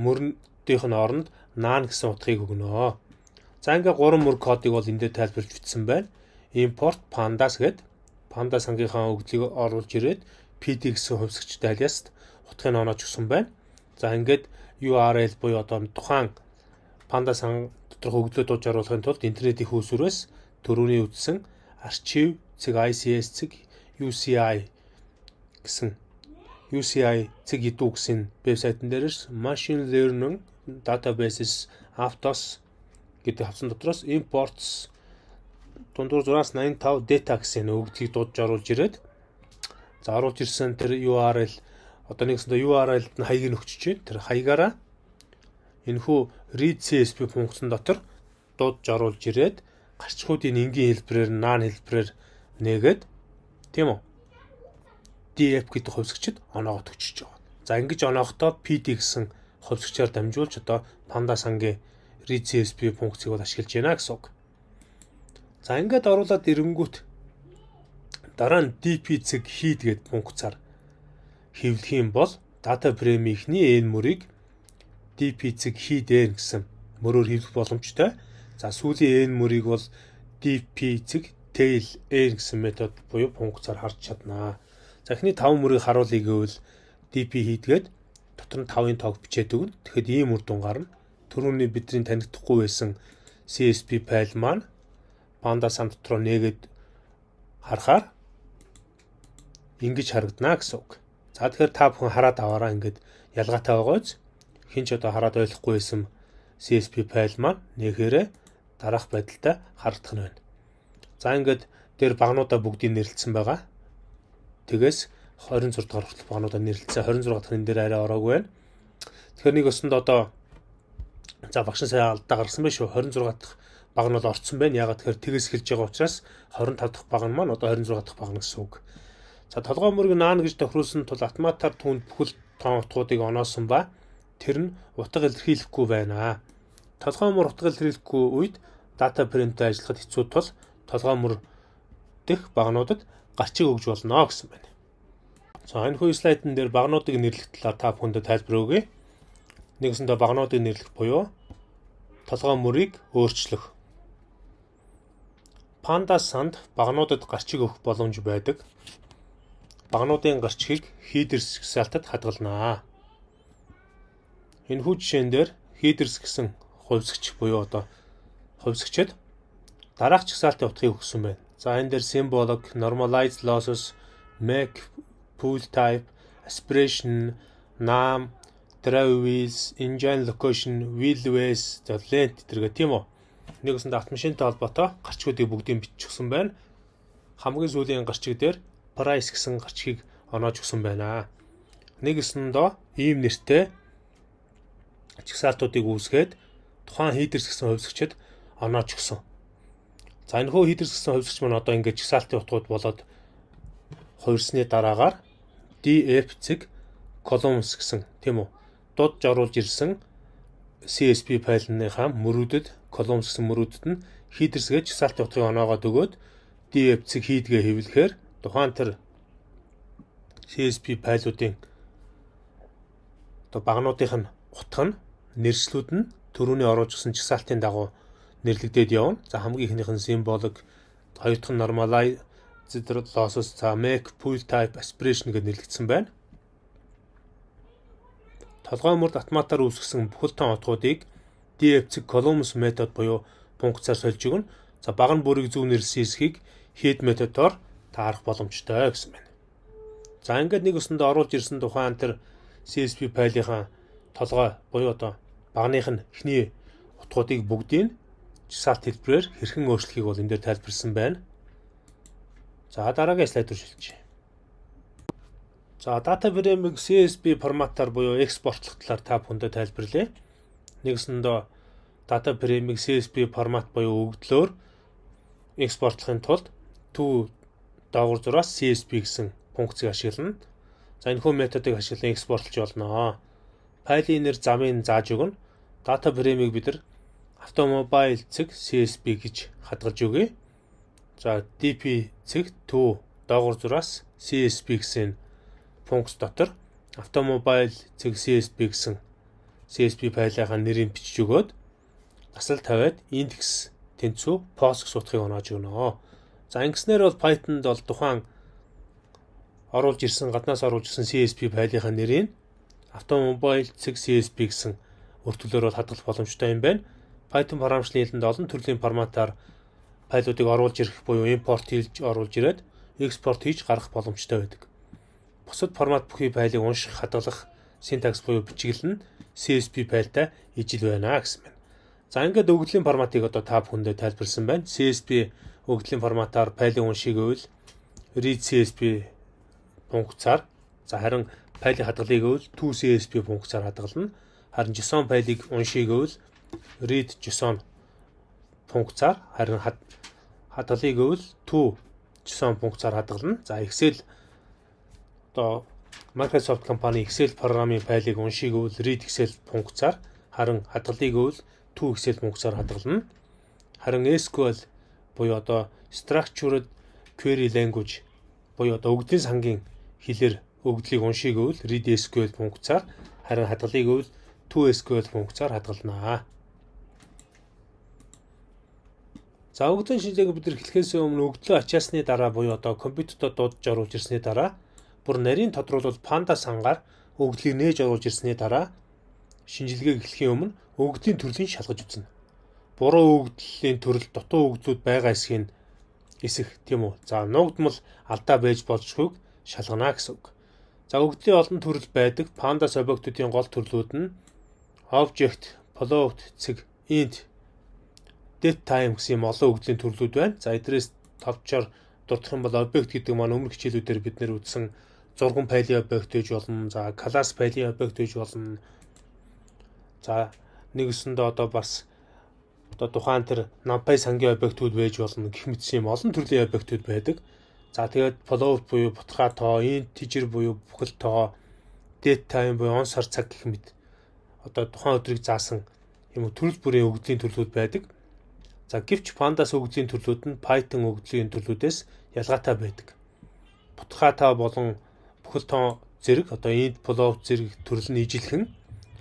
мөрөндийнх нь оронд none гэсэн утгыг өгнө. За ингээ 3 мөр кодыг бол эндээ тайлбарлаж бичсэн байна. Import pandas гэд pandas ангийнхаа өгөгдлийг оруулж ирээд PD гэсэн хувьсгчтэй алиаст утгыг оноож өгсөн байна. За ингээд URL буюу одоо тухайн pandas анги доторх өгөгдлөө дууж оруулахын тулд интернетийн хөөсөрөөс төрөний үтсэн archive ICS UCI гэсэн UCI идүү гэсэн вебсайтн дээрээс machine learning databases Aptos гэдэг хавцан дотроос imports дундуур 685 data гэсэн өгөгдлийг дуудаж оруулж ирээд за оруулж ирсэн тэр URL одоо нэгсэндээ URL-д нь хаягийг өгчөж байна. Тэр хаягаараа энэхүү read CSV функцэн дотор дуудаж оруулж ирээд гарчхуудын энгийн хэлбэрээр none хэлбэрээр нээгээд тийм үү DF гэдэг хувьсгчид оноогод өгчөж байгаа. За ингэж оноохтой PD гэсэн хувьсгчаар дамжуулж одоо pandas ангийн read CSV функцийг бол ашиглаж байна гэсэн үг. За ингээд оруулаад ирэнгүүт дараа нь DP цэг head гэдэг функцаар хэвлэх юм бол data frame-ийнхний n мөрийг DP цэг head n гэсэн мөрөөр хэвлэх боломжтой. За сүүлийн n мөрийг бол DP цэг tail n гэсэн метод буюу функцаар харж чаднаа. За эхний 5 мөрийг харуулъя гэвэл DP хийдгээд дотор нь 5-ын тоог бичээд өгнө. Тэгэхэд ийм үр дүн гарна. Түрүүний бидний танигдахгүй байсан CSV файл маань pandas ам дотроо нээгээд харахаар ингэж харагдана гэсэн үг. За тэгэхээр та бүхэн хараад аваараа ингээд ялгаатай байгааз хинч одоо хараад ойлгохгүй байсан CSV файл маань нээхээрээ дараах байдалтай харагдах нь байна. За ингээд дээр багнуудаа бүгдийг нэрлэлсэн байгаа. Тэгээс 26 дахь хүртэл багнуудаа нэрлэлсэн. 26 дахь энэ дээр арай ороогүй байна. Тэгэхээр нэг өсөнд одоо за багш сайн алдаа гаргасан байх шүү. 26 дахь баг нь бол орцсон байна. Ягаад тэгэхээр тэгээс эхэлж байгаа учраас 25 дахь баг нь маань одоо 26 дахь баг нь гэсэн үг. За толгой мөрийг none гэж тохируулсан тул автоматар түүнд бүхэл тоон утгуудыг оноосон ба тэр нь утга илэрхийлэхгүй байна. Толгой мөр утга илэрхийлэхгүй үед data print-тэй ажиллахад хэцүү тул толгой мөр дэх багнуудад гарчиг өгж болно гэсэн байна. За энэ хүү слайдн дээр багнуудыг нэрлэх талаар та бүхэнд тайлбар өгье. Нэгсэндээ багнуудыг нэрлэх буюу толгой мөрийг өөрчлөх. Pandas санд багнуудад гарчиг өгөх боломж байдаг. Багнуудын гарчгийг headers жагсаалтад хадгалнаа. Энэ хүү жишээн дээр headers гэсэн хувьсгч буюу одоо хувьсгчид дараах жагсаалтын утгыг өгсөн байна. За энэ дээр symbolic, normalize losses, make, pool type, aspiration, name, drive wheels, engine location, wheelbase, length зэрэг тийм үү. Нэгсэнд автомашинтай холбоотой гарчгуудыг бүгдийг биччихсэн байна. Хамгийн сүүлийн гарчиг дээр price гэсэн гарчгийг оноож өгсөн байна. Нэгэсэндээ ийм нэртэй жагсаалтуудыг үүсгээд тухайн headers гэсэн хувьсгчид оноож өгсөн. За энэ хөө headers гэсэн хувьсгч маань одоо ингээд жагсаалтын утгууд болоод хувирсны дараагаар df цэг columns гэсэн тийм үү дуудаж оруулж ирсэн CSV файлныхаа мөрүүдэд columns гэсэн мөрүүдэд нь headers гэж жагсаалтын утгыг оноогоод өгөөд df цэг хийдгээ хэвлэхээр тухайн тэр CSV файлуудын одоо багнуудын утга нь нэршлүүд нь төрөний оруулж гисэн жагсаалтын дагуу нэрлэгдээд явна. За хамгийн ихнийх нь symbolic, хоёр дахь нь normalize losses, make, pool type, aspiration гэж нэрлэгдсэн байна. Толгой мөрд автоматар үүсгэсэн бүхэл тоон утгуудыг df цэг columns метод буюу функцаар сольж өгнө. За баг нь бүрийг зөв нэрлсэн хэсгийг head методоор таарах боломжтой гэсэн байна. За ингээд нэг өсөнд оруулж ирсэн тухайн тэр CSV файлынхаа толгой буюу одоо багных нь эхний утгуудыг бүгдийг жагсаалт хэлбэрээр хэрхэн өөрчлөхийг бол энэ дээр тайлбарлсан байна. За дараагийн слайд руу шилжиж. За data frame-ийг CSV форматаар буюу экспортлох талаар та бүхэнд тайлбарлая. Нэгсэндээ дата фреймийг CSV формат буюу өгдлөөр экспортлохын тулд to доогуур зураас CSV гэсэн функцийг ашиглана. За энэхүү методыг ашиглан экспортлж болно. Файлын нэр замын зааж өгнө. Дата фреймийг бид нар автомобайл цэг CSV гэж хадгалж өгье. За DP цэг to доогуур зураас CSV гэсэн функц дотор автомобайл цэг CSV гэсэн CSV файлынхаа нэрийг бичиж өгөөд дасал тавиад index тэнцүү POS гэх утгыг оноож өгнө. За ингэснээр бол Python-д бол тухайн гаднаас оруулж ирсэн CSV файлынхаа нэрийг автомобайл цэг CSV гэсэн өртгөлөөр бол хадгалах боломжтой юм байна. Python програмчлалын хэлэнд олон төрлийн форматаар файлуудыг оруулж ирэх буюу import хийж оруулж ирээд export хийж гаргах боломжтой байдаг. Бусад формат бүхий файлыг унших, хадгалах синтакс буюу бичиглэл нь CSV файлтай ижил байна гэсэн байна. За ингээд өгөгдлийн форматыг одоо та бүхэндээ тайлбарласан байна. CSV өгөгдлийн форматаар файлын уншийг гэвэл read CSV функцаар, за харин файлын хадгалыг гэвэл to CSV функцаар хадгална. Харин JSON файлыг уншийг гэвэл read JSON функцаар, харин хадгалыг гэвэл to JSON функцаар хадгална. За Excel одоо Microsoft компани Excel програмын файлыг уншийг гэвэл read Excel функцаар, харин хадгалыг гэвэл to Excel функцаар хадгална. Харин SQL буюу одоо Structured Query Language буюу одоо өгөгдлийн сангийн хэлээр өгөгдлийг уншийг гэвэл read SQL функцаар, харин хадгалыг гэвэл to SQL функцаар хадгалнаа. За өгөгдлийн шинжилгээг бид нар эхлэхээс өмнө өгөгдлөө ачаасны дараа буюу одоо компьютерт дуудаж оруулж ирсний дараа бүр нарийн тодруулбал Panda сангаар өгөгдлийг нээж оруулж ирсний дараа шинжилгээг эхлэхийн өмнө өгөгдлийн төрлийг шалгаж үзнэ. Буруу өгөгдлийн төрөл дутуу өгөгдлүүд байгаа эсэх тийм үү. За нуугдмал алдаа байж болжхүйг шалгана гэсэн үг. За өгөгдлийн олон төрөл байдаг. Pandas объектуудын гол төрлүүд нь object, float, цэг, int, datetime гэсэн юм олон өгөгдлийн төрлүүд байна. За эдрээс товчоор дурдах юм бол объект гэдэг маань өмнөх хичээлүүдээр бид нэр үзсэн зурган файлын объект гэж болно. За class файлын объект гэж болно. За нэгэсэндээ одоо бас одоо тухайн тэр NumPy сангийн объектууд байж болно гэх мэтсэн юм олон төрлийн объектууд байдаг. За тэгээд float буюу бутгай тоо, integer буюу бүхэл тоо, datetime буюу он сар цаг гэх мэт одоо тухайн өдрийг заасан юм төрөл бүрийн өгөгдлийн төрлүүд байдаг. За гэвч Pandas өгөгдлийн төрлүүд нь Python өгөгдлийн төрлүүдээс ялгаатай байдаг. Бутгай тоо болон бүхэл тоо зэрэг одоо int, float зэрэг төрөл нь ижилхэн,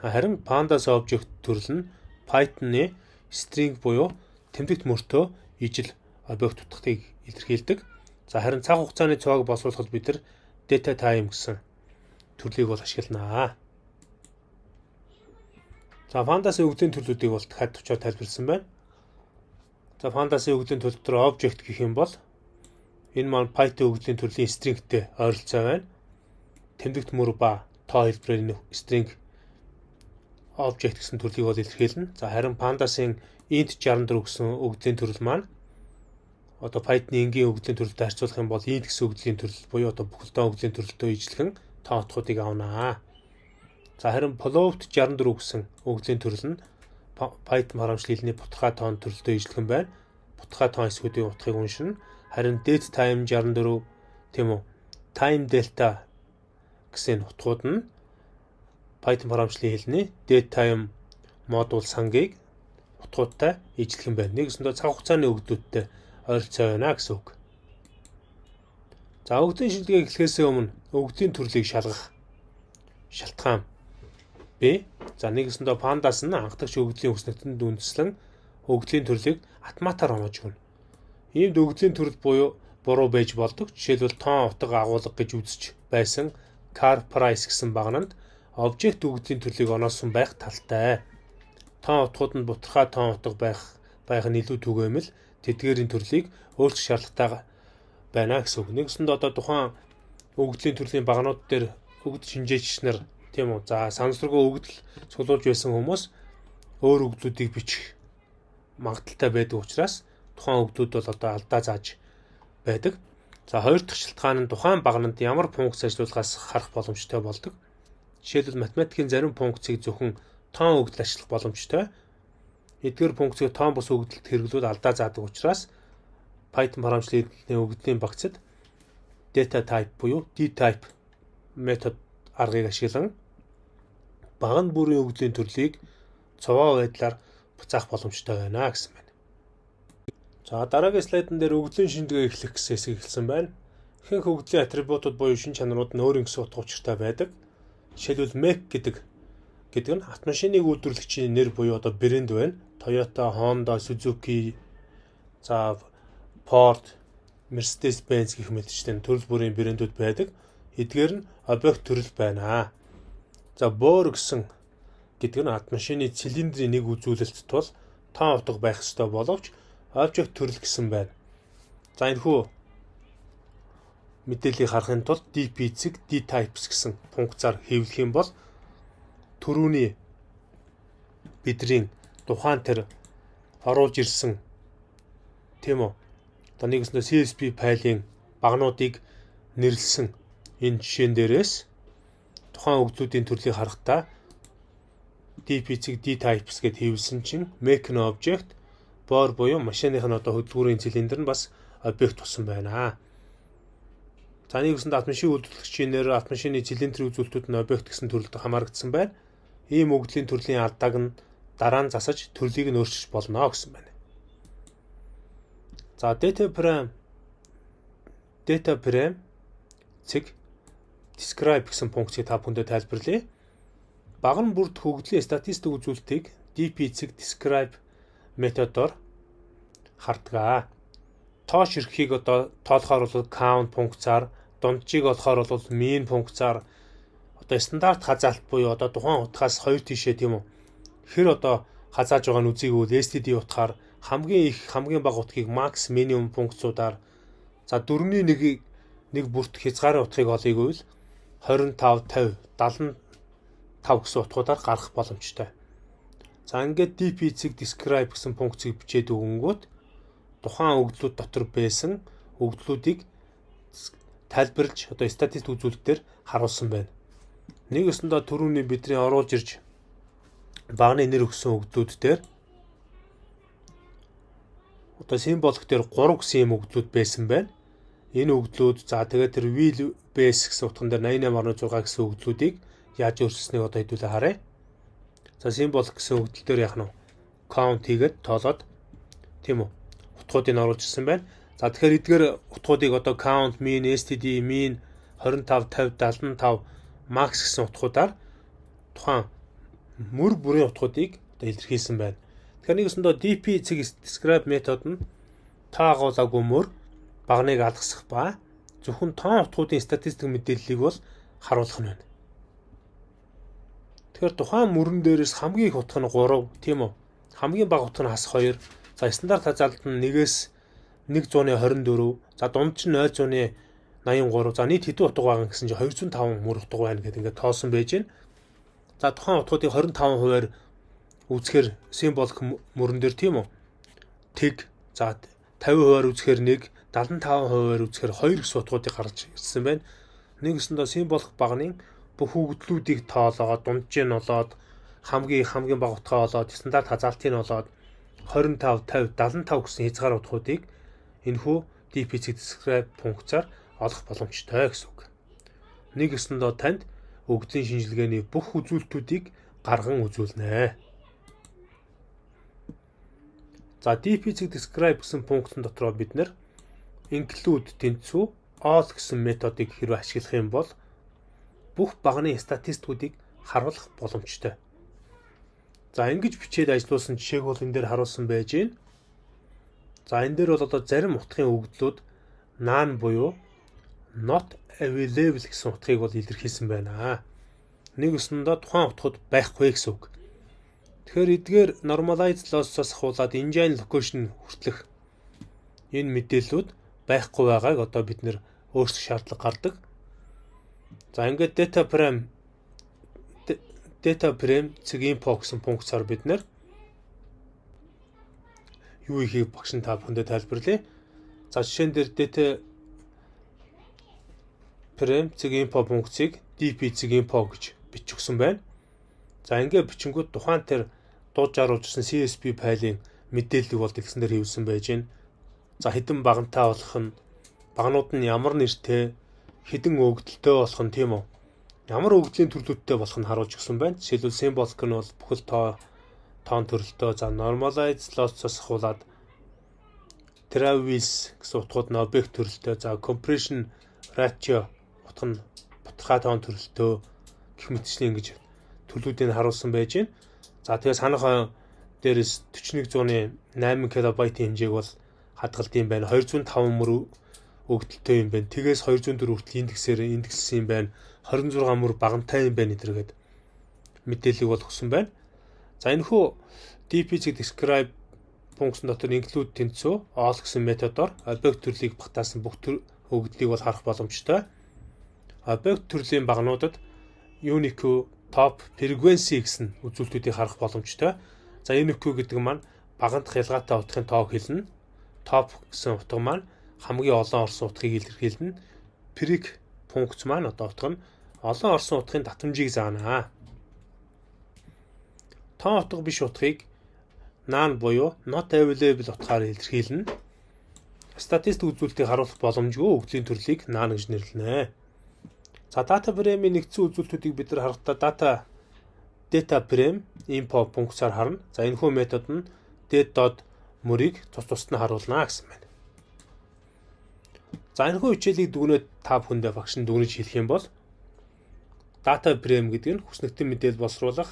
харин Pandas object төрөл нь Python-ы string буюу тэмдэгт мөртөө ижил объект утгыг илэрхийлдэг. За харин цаг хугацааны цугааг боловсруулахад бид нар data time гэсэн төрлийг бол ашигланаа. За Pandas-ийн өгөгдлийн төрлүүдийг бол дахиад төвчээр тайлбарласан байна. За Pandas-ийн өгөгдлийн төрөл дотор object гэх юм бол энэ маань Python өгөгдлийн төрлийн stringтэй ойролцоо байна. Тэмдэгт мөр ба тоо хэлбэрээр string object гэсэн төрлийг бол илэрхийлнэ. За харин Pandas-ийн int 64 гэсэн өгөгдлийн төрөл маань одоо Python-ийн энгийн өгөгдлийн төрөлтэй харьцуулах юм бол int гэсэн өгөгдлийн төрөл буюу одоо бүхэл тоо өгөгдлийн төрөлтөө ижилхэн тоо утгуудыг авнаа. За харин float 64 гэсэн өгөгдлийн төрөл нь Python програмчлалын хэлний бутгай тоон төрөлтөө ижилхэн байна. Бутгай тоон хэсгүүдийн утгыг уншина. Харин datetime 64 тийм үү? Time delta гэсэн утгууд нь Python програмчлалын хэлний datetime модуль сангийг утгуудтай ижилхэн байна. Нэгсэндээ цаг хугацааны өгөгдлүүдтэй ойролцоо байна гэсэн үг. За өгөгдлийн шинжилгээг эхлэхээс өмнө өгөгдлийн төрлийг шалгах шалтгаан B. За нэгсэндээ Pandas нь анхдагч өгөгдлийн хүснэгтэнд үндэслэн өгөгдлийн төрлийг автоматар оноож өгнө. Иймд өгөгдлийн төрөл буюу буруу байж болдог. Жишээлбэл тоон утга агуулга гэж үзэж байсан car price гэсэн багнанд object өгөгдлийн төрлийг оноосон байх талтай. Тоон утгууд нь бутгай тоон утга байх нь илүү түгээмэл тэдгээрийн төрлийг өөрчлөх шаардлагатай байна гэсэн үг. Нэгсэндээ одоо тухайн өгөгдлийн төрлийн багнууд дээр өгөгд шинжээч нар тийм үү. За санамсаргүй өгөгдөл цуглуулж байсан хүмүүс өөр өгөгдлүүдийг бичих магадaltaй байдаг учраас тухайн өгөгдлүүд бол одоо алдаа зааж байдаг. За хоёр дахь шалтгаан нь тухайн багнанд ямар функц ажиллуулахаас харах боломжтой болдог. Жишээлбэл математикийн зарим функцийг зөвхөн тоон өгөгдөл ашиглах боломжтой. эдгээр функцийг тоон бус өгөгдөлд хэрэглүүл алдаа заадаг учраас Python харамчлалын өгөгдлийн багцад data type буюу dtype метод аргыг ашиглан баган бүрийн өгөгдлийн төрлийг цуваа байдлаар буцаах боломжтой байна гэсэн байна. За дараагийн слайдн дээр өгөгдлийн шинжилгээ эхлэх гэсэн хэсэг эхэлсэн байна. Ихэнх өгөгдлийн атрибутууд буюу шин чанарууд нь өөрийн гэсэн утга учиртай байдаг. Жишээлбэл make гэдэг нь автомашиныг үйлдвэрлэгчийн нэр буюу одоо брэнд байна. Toyota, Honda, Suzuki, за Ford, Mercedes-Benz гэх мэтчтэй төрөл бүрийн брэндүүд байдаг. Эдгээр нь объект төрөл байна. За bore гэсэн гэдэг нь автомашины цилиндрийн нэг үзүүлэлт тул тоон утга байх ёстой боловч object төрөл гэсэн байна. За энэхүү мэдээллийг харахын тулд dp эцэг dtypes гэсэн функцаар хэвлэх юм бол түрүүний бидний тухайн тэр оруулж ирсэн тийм үү. Одоо нэгснээр CSV файлын багнуудыг нэрлсэн энэ жишээн дээрээс тухайн өгөгдлүүдийн төрлийг харахтаа dp эцэг dtypes гэд хэвлсэн чинь make an object bore буюу машиных нь одоо хөдөлгүүрийн цилиндр нь бас объект болсон байна. За нэгсэнд автомашин үйлдвэрлэгчийн нэр, автомашины цилиндрийн үзүүлэлтүүд нь объект гэсэн төрлөд хамаарагдсан байна. Ийм өгөгдлийн төрлийн алдааг нь дараа нь засаж төрлийг нь өөрчилж болно гэсэн байна. За data frame цэг describe гэсэн функцийг та бүхэндээ тайлбарлая. Баган бүрд хөгжлийн статистик үзүүлэлтийг dp эцэг describe методоор харддаг. Тоош эрхийг одоо тоолохоор бол count функцаар, дунджийг олохоор бол mean функцаар одоо стандарт хазаалт буюу одоо тухайн утгаас хоёр тишээ тийм үү. Хэр одоо хазааж байгаа нь үзийг үл std утгаар хамгийн их хамгийн бага утгыг max minimum функцуудаар за 4-ний 1-ийг нэг бүрт хязгаарын утгыг олъё гэвэл 25, 50, 75 гэсэн утгуудаар гаргах боломжтой. За ингээд dp эцэг describe гэсэн функцийг бичээд өгөнгүүт тухайн өгөгдлүүд дотор байсан өгөгдлүүдийг тайлбарлаж одоо статистик үзүүлэлтээр харуулсан байна. Нэг өсөндөө түрүүний бидний оруулж ирж багны нэр өгсөн өгөгдлүүд дээр одоо символик дээр 3 гэсэн юм өгөгдлүүд байсан байна. Энэ өгөгдлүүд за тэгээд тэр wheel base гэсэн утган дээр 88.6 гэсэн өгөгдлүүдийг яаж өөрчилснийг одоо хэдүүлээ харъя. За символик гэсэн өгөгдөл дээр яах нь count хийгээд тоолоод тийм үү утгуудыг оруулж ирсэн байна. За тэгэхээр эдгээр утгуудыг одоо count, mean, std, mean 25, 50, 75 max гэсэн утгуудаар тухайн мөр бүрийн утгуудыг одоо илэрхийлсэн байна. Тэгэхээр нэг өсөндөө dp эцэг describe метод нь та агуулаагүй мөр багныг алгасах ба зөвхөн тоон утгуудын статистик мэдээллийг бол харуулах нь байна. Тэгэхээр тухайн мөрөн дээрээс хамгийн их утга нь 3 тийм үү. Хамгийн бага утга нь хас 2. За стандарт хазаалт нь 1-ээс 124. За дунд чинь 0.83. За нийт хэдэн утга байгаа гэсэн чинь 205 мөр утга байна гэдэг ингээд тоолсон байж байна. За тухайн утгуудыг 25%-аар үзэхээр символик мөрөн дээр тийм үү. Тэг за 50%-аар үзэхээр 1, 75%-аар үзэхээр 2 гэсэн утгуудыг гаргаж ирсэн байна. Нэг өсөндөө символик багнын бүх өгөгдлүүдийг тоолоод дунджийг нь олоод хамгийн бага утгаа олоод стандарт хазаалтыг нь олоод 25, 50, 75 гэсэн хязгаар утгуудыг энэхүү dp эцэг describe функцаар олох боломжтой гэсэн үг. Нэг өсөндөө танд өгөгдлийн шинжилгээний бүх үзүүлэлтүүдийг гарган үзүүлнэ. За dp эцэг describe гэсэн функцэн дотроо бид нэр include тэнцүү all гэсэн методыг хэрвээ ашиглах юм бол бүх багны статистикуудыг харуулах боломжтой. За ингэж бичээд ажиллуулсан жишээг бол энэ дээр харуулсан байж байна. За энэ дээр бол одоо зарим утгын өгөгдлүүд none буюу not available гэсэн утгыг бол илэрхийлсэн байна. Нэг өсөндөө тухайн утгууд байхгүй гэсэн үг. Тэгэхээр эдгээр normalized loss-оос хуулаад engine location хүртэлх энэ мэдээллүүд байхгүй байгааг одоо бид нэр өөрчлөх шаардлага гардаг. За ингээд data frame цэг info гэсэн функцаар бид нэр юу ихийг багш нь та бүхэндээ тайлбарлая. За жишээн дээр data frame цэг info функцийг dp цэг info гэж бичигсэн байна. За ингээд бичингүүд тухайн тэр дууж оруулжсэн CSV файлын мэдээллийг бол дэлгэсэн дээр хэвлсэн байж байна. За хэдэн багантай болох нь, багнууд нь ямар нэртэй, хэдэн өгдөлтөө болох нь тийм үү? Ямар өгдлийн төрлүүдтэй болох нь харуулж өгсөн байна. Жишээлбэл symbolic нь бол бүхэл тоон төрөлтөө. За normalize loss-оос хуулаад travis гэсэн утгууд нь объект төрөлтөө. За compression ratio утга нь бутгай тоон төрөлтөө гэх мэтчлэн ингэж төрлүүдийг харуулсан байж байна. За тэгээ санах дээрээс 41.8 кБ хэмжээг бол хадгалт юм байна. 205 мөр өгдөлтөө юм байна. Тэгээс 204 хүртэл индекссэн юм байна. 26 мөр багантай юм байна гэдэргээд мэдээлэл бол өгсөн байна. За энэхүү DP-ийг describe функцэн дотор include тэнцүү all гэсэн методоор объект төрлийг багтаасан бүх өгдлийг бол харах боломжтой. Объект төрлийн багнуудад unique top frequency гэсэн үзүүлэлтүүдийг харах боломжтой. За unique гэдэг маань баганд хялгаатай утгын тоог хэлнэ. Top гэсэн утга маань хамгийн олон орсон утгыг илэрхийлнэ. Freq функц маань одоо утга нь олон орсон утгын татамжийг заана. Тоон утга биш утгыг none буюу not available утгаар илэрхийлнэ. Статистик үзүүлэлтийг харуулах боломжгүй өгдлийн төрлийг none гэж нэрлэнэ. За data frame-ийн нэгдсэн үзүүлэлтүүдийг бид нар харахтаа data frame info функцаар харна. За энэхүү метод нь date мөрийг тус нь харуулна гэсэн байна. За энэхүү хичээлийг дүгнээд та бүхэндээ багш нь дүгнэж хэлэх юм бол data frame гэдэг нь хүснэгтэн мэдээлэл боловсруулах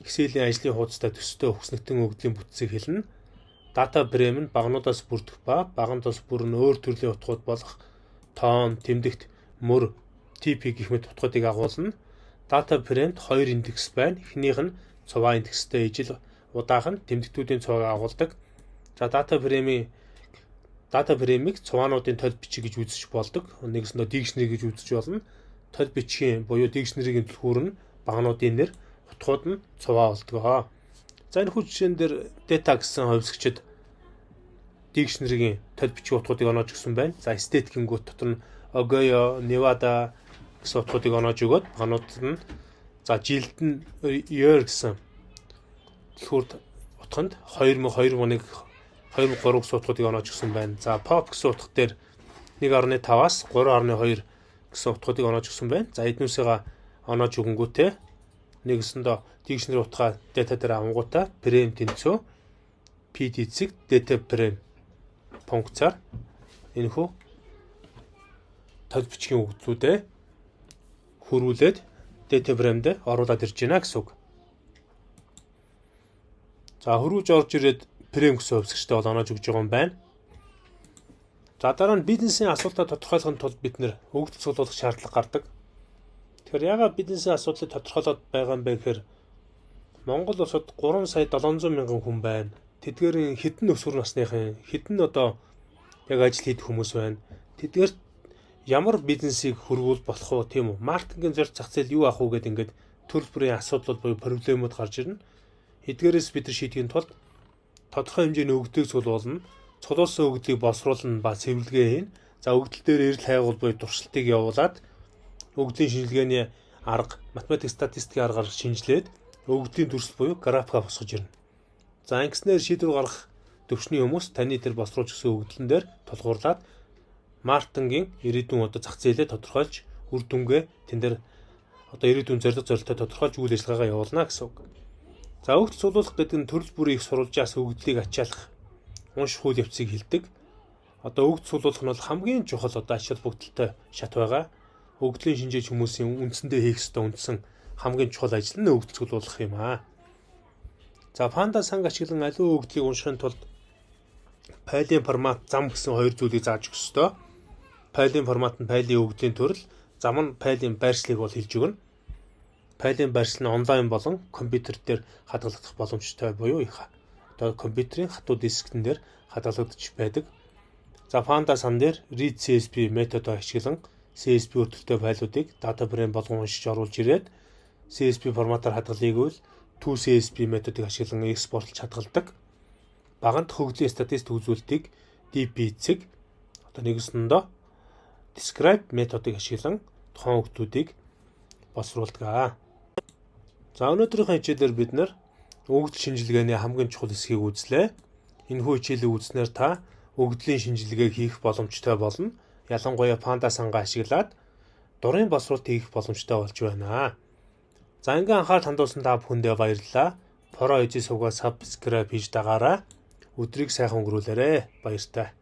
Excel-ийн ажлын хуудастай төстэй хүснэгтэн өгдлийн бүтцийг хэлнэ. Data frame нь багнуудаас бүрдэх ба багнуудаас бүрэн өөр төрлийн утгууд болох тоон, тэмдэгт, мөр, TP гэх мэт утгуудыг агуулна. Data frame-д 2 индекс байна. Эхнийх нь цуваа индекстэй ижил, удаах нь тэмдэгтүүдийн цувааг агуулдаг. За data frame-ийг цуваануудын толь бичиг гэж үзэж болдог. Нэгэсэндээ dictionary гэж үзэж болно. Толь бичгийн буюу dictionary-гийн түлхүүр нь багнуудын нэр, утгууд нь цуваа болдог. За энэ жишээн дээр data гэсэн хувьсгчид dictionary-гийн толь бичиг утгуудыг оноож өгсөн байна. За state гингүүт дотор нь Ohio, Nevada гэсэн утгуудыг оноож өгөөд багнуудад нь за жилд нь year гэсэн түлхүүрт утганд 2001 2003 гэсэн утгуудыг оноож өгсөн байна. За pop гэсэн утга дээр 1.5-аас 3.2 гэсэн утгуудыг оноож өгсөн байна. За эднүүсээ оноож өгөнгүүтээ нэгэсэндээ dictionary утгаа data дээр авангуудаа frame тэнцүү PD-цэг data frame функцаар энэхүү толь бичгийн өгдлүүдээ хөрвүүлээд data frame-д оруулаад ирж байна гэсэн үг. За хөрвүүлж орж ирээд frame гэсэн хувьсгчтэй бол оноож өгж байгаа юм байна. За дараа нь бизнесийн асуудлаа тодорхойлохын тулд бид нэр өгдөл цуглуулах шаардлага гардаг. Тэгэхээр яагаад бизнесийн асуудлыг тодорхойлоод байгаа юм бэ гэхээр Монгол улсад 3 сая 700 мянган хүн байна. Тэдгээрийн хэдэн өсвөр насныхан, хэдэн одоо яг ажил хийх хүмүүс байна. Тэдгээрт ямар бизнесийг хөрвүүл болох уу тийм үү? Маркетингийн зорилт зах зээл юу ах уу гэдэг ингээд төрөл бүрийн асуудлууд буюу проблемууд гарч ирнэ. Эдгээрээс бид нар шийдэхин тулд тодорхой хэмжээний өгдлийг цуглуулна, цуглуулсан өгдлийг боловсруулна ба цэвэрлэгээ хийн. За өгдөл дээр эрэл хайгуул буюу туршилтыг явуулаад өгдлийн шинжилгээний арга, математик статистикийн аргаар шинжилээд өгдлийн төрөл буюу графика босгож ирнэ. За ингэснээр шийдвэр гаргах төвчний хүмүүс таны дээр боловсруулж өгсөн өгдлөн дээр тулгуурлаад маркетингийн ирээдүйн одоо зах зээлээ тодорхойлж үр дүнгээ тэн дээр одоо ирээдүйн зорилттой тодорхойлж үйл ажиллагаагаа явуулна гэсэн үг. За өгдөл цуглуулах гэдэг нь төрөл бүрийн их сурвалжаас өгдлийг ачаалах унших үйл явцыг хэлдэг. Одоо өгдөл цуглуулах нь бол хамгийн чухал одоо ач холбогдолтой шат байгаа. Өгдлийн шинжээч хүмүүсийн үндсэндээ хийх ёстой үндсэн хамгийн чухал ажил нь өгдөл цуглуулах юм аа. За панда санг ашиглан аливаа өгдлийг уншихын тулд файлын формат, зам гэсэн хоёр зүйлийг зааж өгөх ёстой. Файлын формат нь файлын өгдлийн төрөл, зам нь файлын байршлыг бол хэлж өгнө. Файлын байршил нь онлайн болон компьютер дээр хадгалагдах боломжтой буюу одоо компьютерийн хатуу дисктэн дээр хадгалагдаж байдаг. За panda сан дээр read CSV методыг ашиглан CSV өртөлтэй файлуудыг data frame болгон уншиж оруулж ирээд CSV форматаар хадгалыг үл to CSV методыг ашиглан экспортлж хадгалдаг. Багант хөгжлийн статистик үзүүлэлтийг DP-цэг одоо нэгэсэндээ describe методыг ашиглан тухайн өгдлүүдийг боловсруулдаг. За өнөөдрийнхөө хичээлээр бид нэр Өгөгдөл шинжилгээний хамгийн чухал хэсгийг үзлээ. Энэхүү хичээлийг үзснээр та өгөгдлийн шинжилгээ хийх боломжтой болно. Ялангуяа панда сангаа ашиглаад дурын боловсролт хийх боломжтой болж байна. За ингээм анхаарал хандуулсан та бүхэндээ баярлалаа. Pro Easy сувгаар subscribe хийж дагаарай. Өдрийг сайхан өнгөрүүлээрэй. Баяртай.